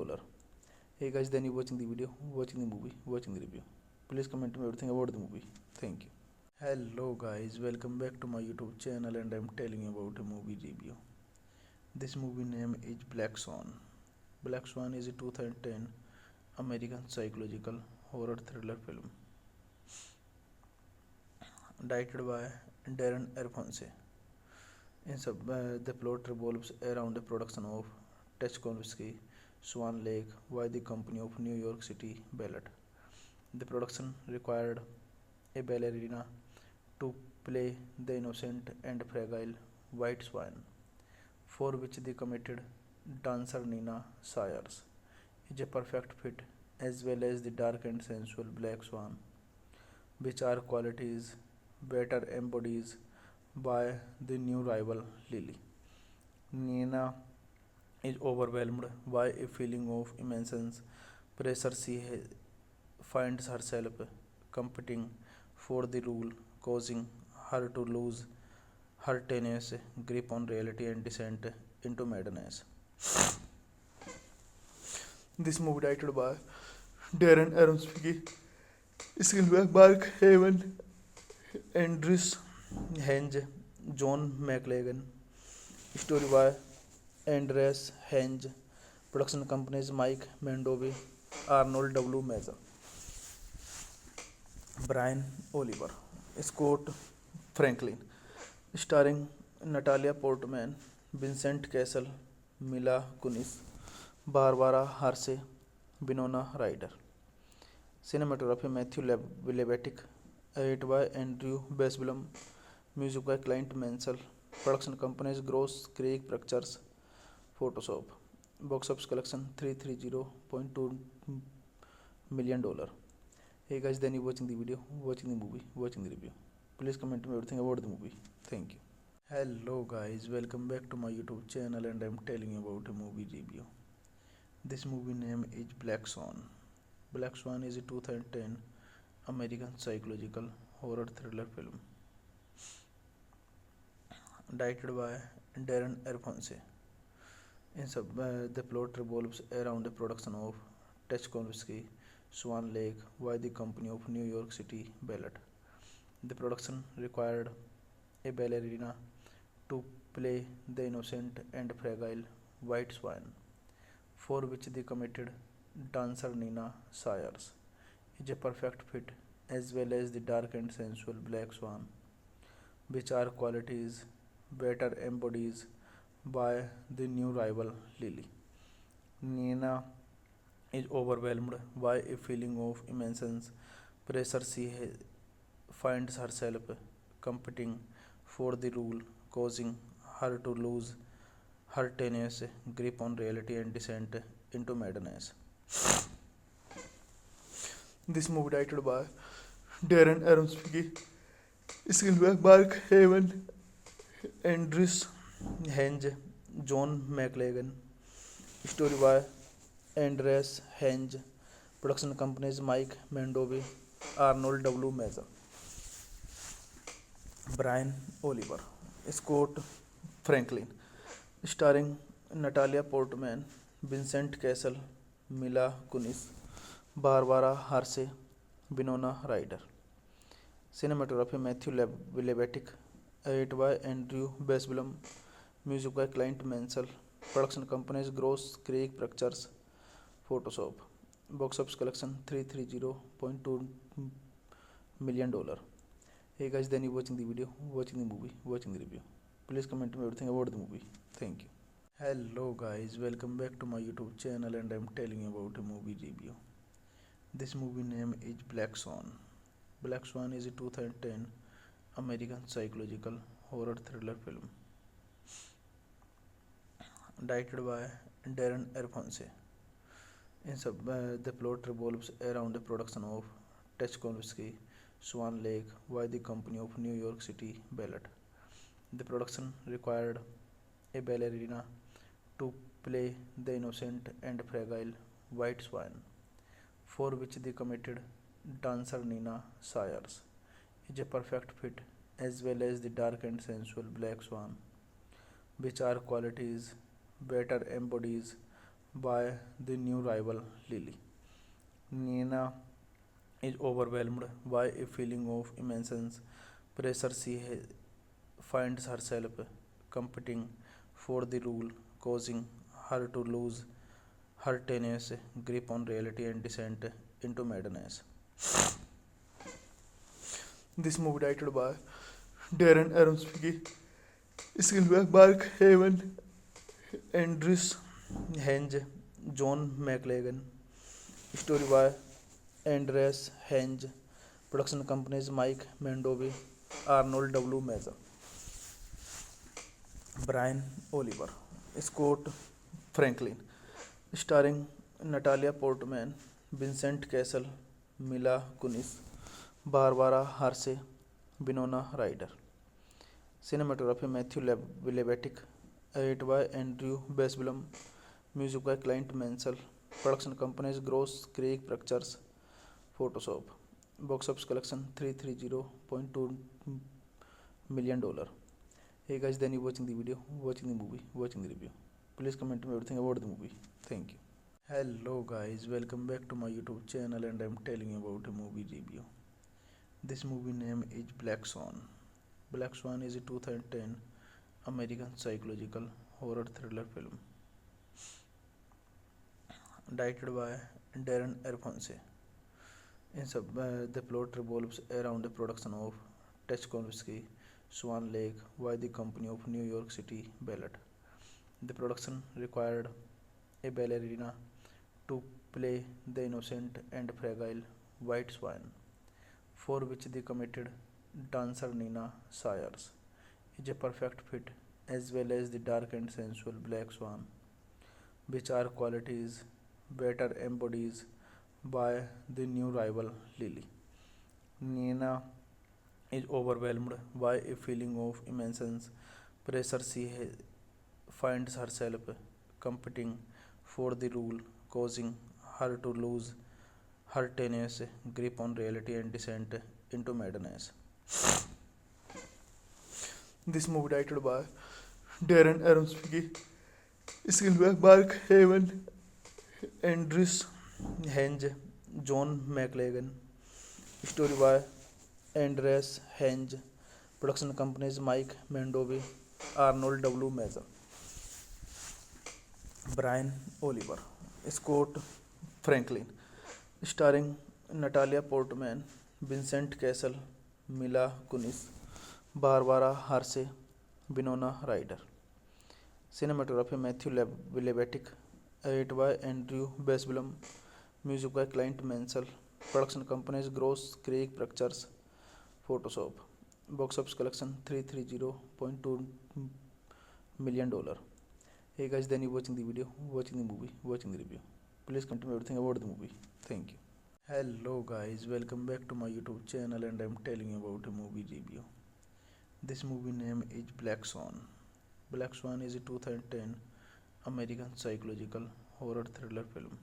Hey guys, then you watching the video, watching the movie, watching the review. Please comment me everything about the movie. Thank you. Hello guys, welcome back to my YouTube channel, and I'm telling you about a movie review. This movie name is Black Swan. Black Swan is a 2010 American psychological horror thriller film directed by Darren Aronofsky. The plot revolves around the production of Tchaikovsky Swan Lake by the Company of New York City Ballet. The production required a ballerina to play the innocent and fragile white swan, for which the committed dancer Nina Sayers is a perfect fit, as well as the dark and sensual black swan, which are qualities better embodied by the new rival Lily. Nina is overwhelmed by a feeling of immense pressure. Finds herself competing for the role, causing her to lose her tenacious grip on reality and descent into madness. This movie directed by Darren Aronofsky, screenplay by Mark Haven, Andrews Henge, John McLagan, story by Andreas Henge, production companies Mike Mandovi, Arnold W. Meza, Brian Oliver, Scott Franklin, starring Natalia Portman, Vincent Cassel, Mila Kunis, Barbara Hershey, Winona Ryder. Cinematography Matthew Levitic, edited by Andrew Basblum, music by Clint Mansell, production companies Gross Creek Pictures, Photoshop. Box office collection $330.2 million. Hey guys, then you watching the video, watching the movie, watching the review. Please comment me everything about the movie. Thank you. Hello guys, welcome back to my YouTube channel and I'm telling you about a movie review. This movie name is Black Swan. Black Swan is a 2010 American psychological horror thriller film directed by Darren Aronofsky. The plot revolves around the production of Tchaikovsky Swan Lake by the Company of New York City Ballet. The production required a ballerina to play the innocent and fragile white swan, for which the committed dancer Nina Sayers is a perfect fit, as well as the dark and sensual black swan, which are qualities better embodied by the new rival Lily. Nina is overwhelmed by a feeling of immense pressure. She finds herself competing for the role, causing her to lose her tenacious grip on reality and descent into madness. This movie directed by Darren Aronofsky, screenplay by Mark Haven, Andrews Henge, John McLagan, story by Andreas Henge, production companies Mike Mandovi, Arnold W. Meza, Brian Oliver, Scott Franklin, starring Natalia Portman, Vincent Cassel, Mila Kunis, Barbara Hershey, Winona Ryder. Cinematography Matthew Levitic, edited by Andrew Basblum, music by Clint Mansell, production companies Gross Creek Pictures, Photoshop. Box office collection $330.2 million. Hey guys, then you watching the video, watching the movie, watching the review. Please comment me everything about the movie. Thank you. Hello guys, welcome back to my YouTube channel and I'm telling you about a movie review. This movie name is Black Swan. Black Swan is a 2010 American psychological horror thriller film directed by Darren Aronofsky. The plot revolves around the production of Tchaikovsky Swan Lake by the Company of New York City Ballet. The production required a ballerina to play the innocent and fragile white swan, for which the committed dancer Nina Sayers is a perfect fit, as well as the dark and sensual black swan, which are qualities better embodied by the new rival Lily. Nina is overwhelmed by a feeling of immense pressure. She finds herself competing for the role, causing her to lose her tenacious grip on reality and descent into madness. This movie directed by Darren Aronofsky, screenplay by Mark Haven, Andrews Henge, John McLagan, story by Andreas Henge, production companies Mike Mandovi, Arnold W. Meza, Brian Oliver, Scott Franklin, starring Natalia Portman, Vincent Cassel, Mila Kunis, Barbara Hershey, Winona Ryder. Cinematography Matthew Levitic, edited by Andrew Basblum, music by Clint Mansell, production companies Gross Creek Pictures, Photoshop. Box office collection $330.2 million. Hey guys, then you watching the video, watching the movie, watching the review. Please comment me everything about the movie. Thank you. Hello guys, welcome back to my YouTube channel and I'm telling you about a movie review. This movie name is Black Swan. Black Swan is a 2010 American psychological horror thriller film directed by Darren Aronofsky. The plot revolves around the production of Tchaikovsky Swan Lake by the Company of New York City Ballet. The production required a ballerina to play the innocent and fragile white swan, for which the committed dancer Nina Sayers is a perfect fit, as well as the dark and sensual black swan, which are qualities better embodied by the new rival Lily. Nina is overwhelmed by a feeling of immense pressure. She finds herself competing for the role, causing her to lose her tenacious grip on reality and descent into madness. This movie directed by Darren Aronofsky, screenplay by Mark Haven, Andrews Henge, John McLagan, story by Andreas Henge, production companies Mike Mandovi, Arnold W. Mazur, Brian Oliver, Scott Franklin, starring Natalia Portman, Vincent Cassel, Mila Kunis, Barbara Hershey, Winona Ryder. Cinematography Matthew Levitic, edited by Andrew Basblum, music by Clint Mansell, production companies Gross Creek Pictures, Photoshop. Box office collection $330.2 million. Hey guys, then you watching the video, watching the movie, watching the review. Please continue everything about the movie. Thank you. Hello guys, welcome back to my YouTube channel and I'm telling you about a movie review. This movie name is Black Swan. Black Swan is a 2010 American psychological horror thriller film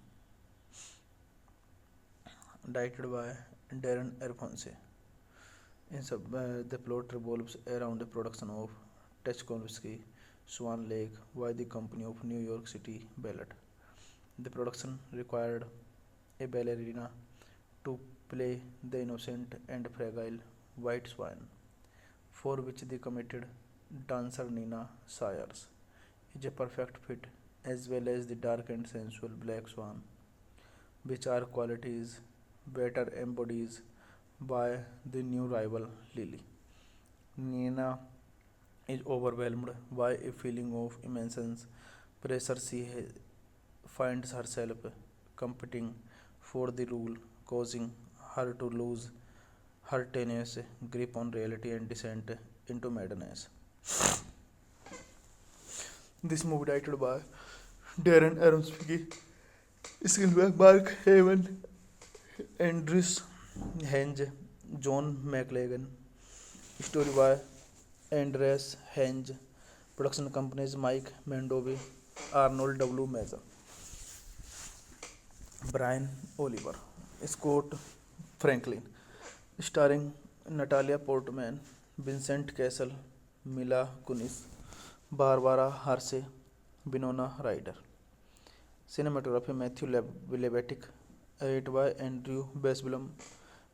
directed by Darren Aronofsky. The plot revolves around the production of Tchaikovsky Swan Lake by the Company of New York City Ballet. The production required a ballerina to play the innocent and fragile white swan, for which the committed dancer Nina Sayers is a perfect fit, as well as the dark and sensual black swan, which are qualities better embodied by the new rival Lily. Nina is overwhelmed by a feeling of immense pressure. She finds herself competing for the role, causing her to lose her tenacious grip on reality and descent into madness. This movie directed by Darren Aronofsky, screenplay by Mark Haven, Andrews Henge, John McLagan, story by Andreas Henge, production companies Mike Mandovi, Arnold W. Mazur, Brian Oliver, Scott Franklin, starring Natalia Portman, Vincent Cassel, Mila Kunis, Barbara Hershey, Winona Ryder. Cinematography Matthew Levitic, edited by Andrew Basblum,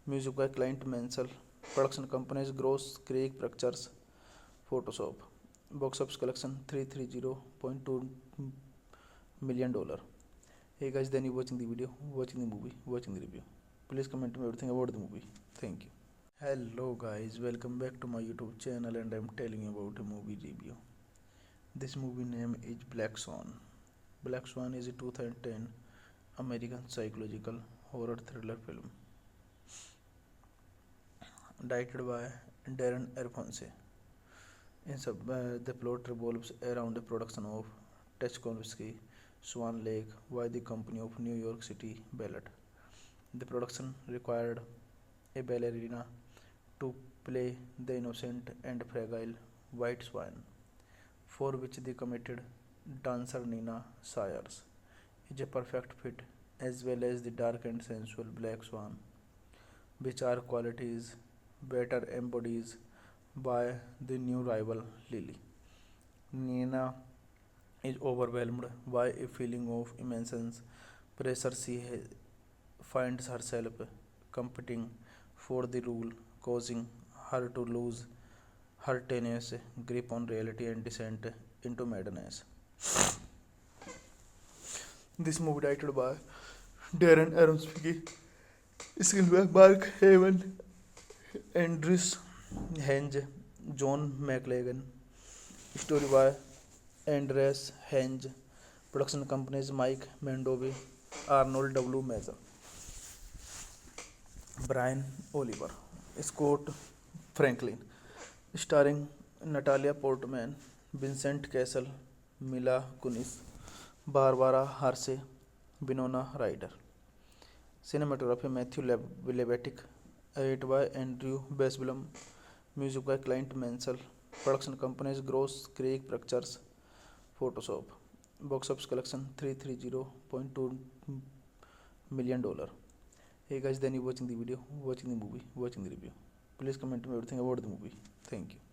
music by Clint Mansell, production companies Gross Creek Pictures, Photoshop. Box office collection $330.2 million. Hey guys, then you watching the video, watching the movie, watching the review. Please comment me everything about the movie. Thank you. Hello guys, welcome back to my YouTube channel and I'm telling you about a movie review. This movie name is Black Swan. Black Swan is a 2010 American psychological horror thriller film directed by Darren Aronofsky. The plot revolves around the production of Tchaikovsky Swan Lake by the Company of New York City Ballet. The production required a ballerina to play the innocent and fragile white swan, for which the committed dancer Nina Sayers is a perfect fit, as well as the dark and sensual black swan, which are qualities better embodied by the new rival Lily. Nina is overwhelmed by a feeling of immense pressure. Finds herself competing for the role, causing her to lose her tenacious grip on reality and descent into madness. This movie directed by Darren Aronofsky, screenplay by Mark Haven, Andrews Henge, John McLagan, story by Andreas Henge, production companies Mike Mendovi, Arnold W. Mazur, Brian Oliver, Scott Franklin, starring Natalia Portman, Vincent Cassel, Mila Kunis, Barbara Hershey, Winona Ryder. Cinematography Matthew Levitic, edit by Andrew Basblum, music by Clint Mansell, production companies Gross Creek Pictures, Photoshop. Box office collection $330.2 million. Hey guys, then you watching the video, watching the movie, watching the review. Please comment me everything about the movie. Thank you.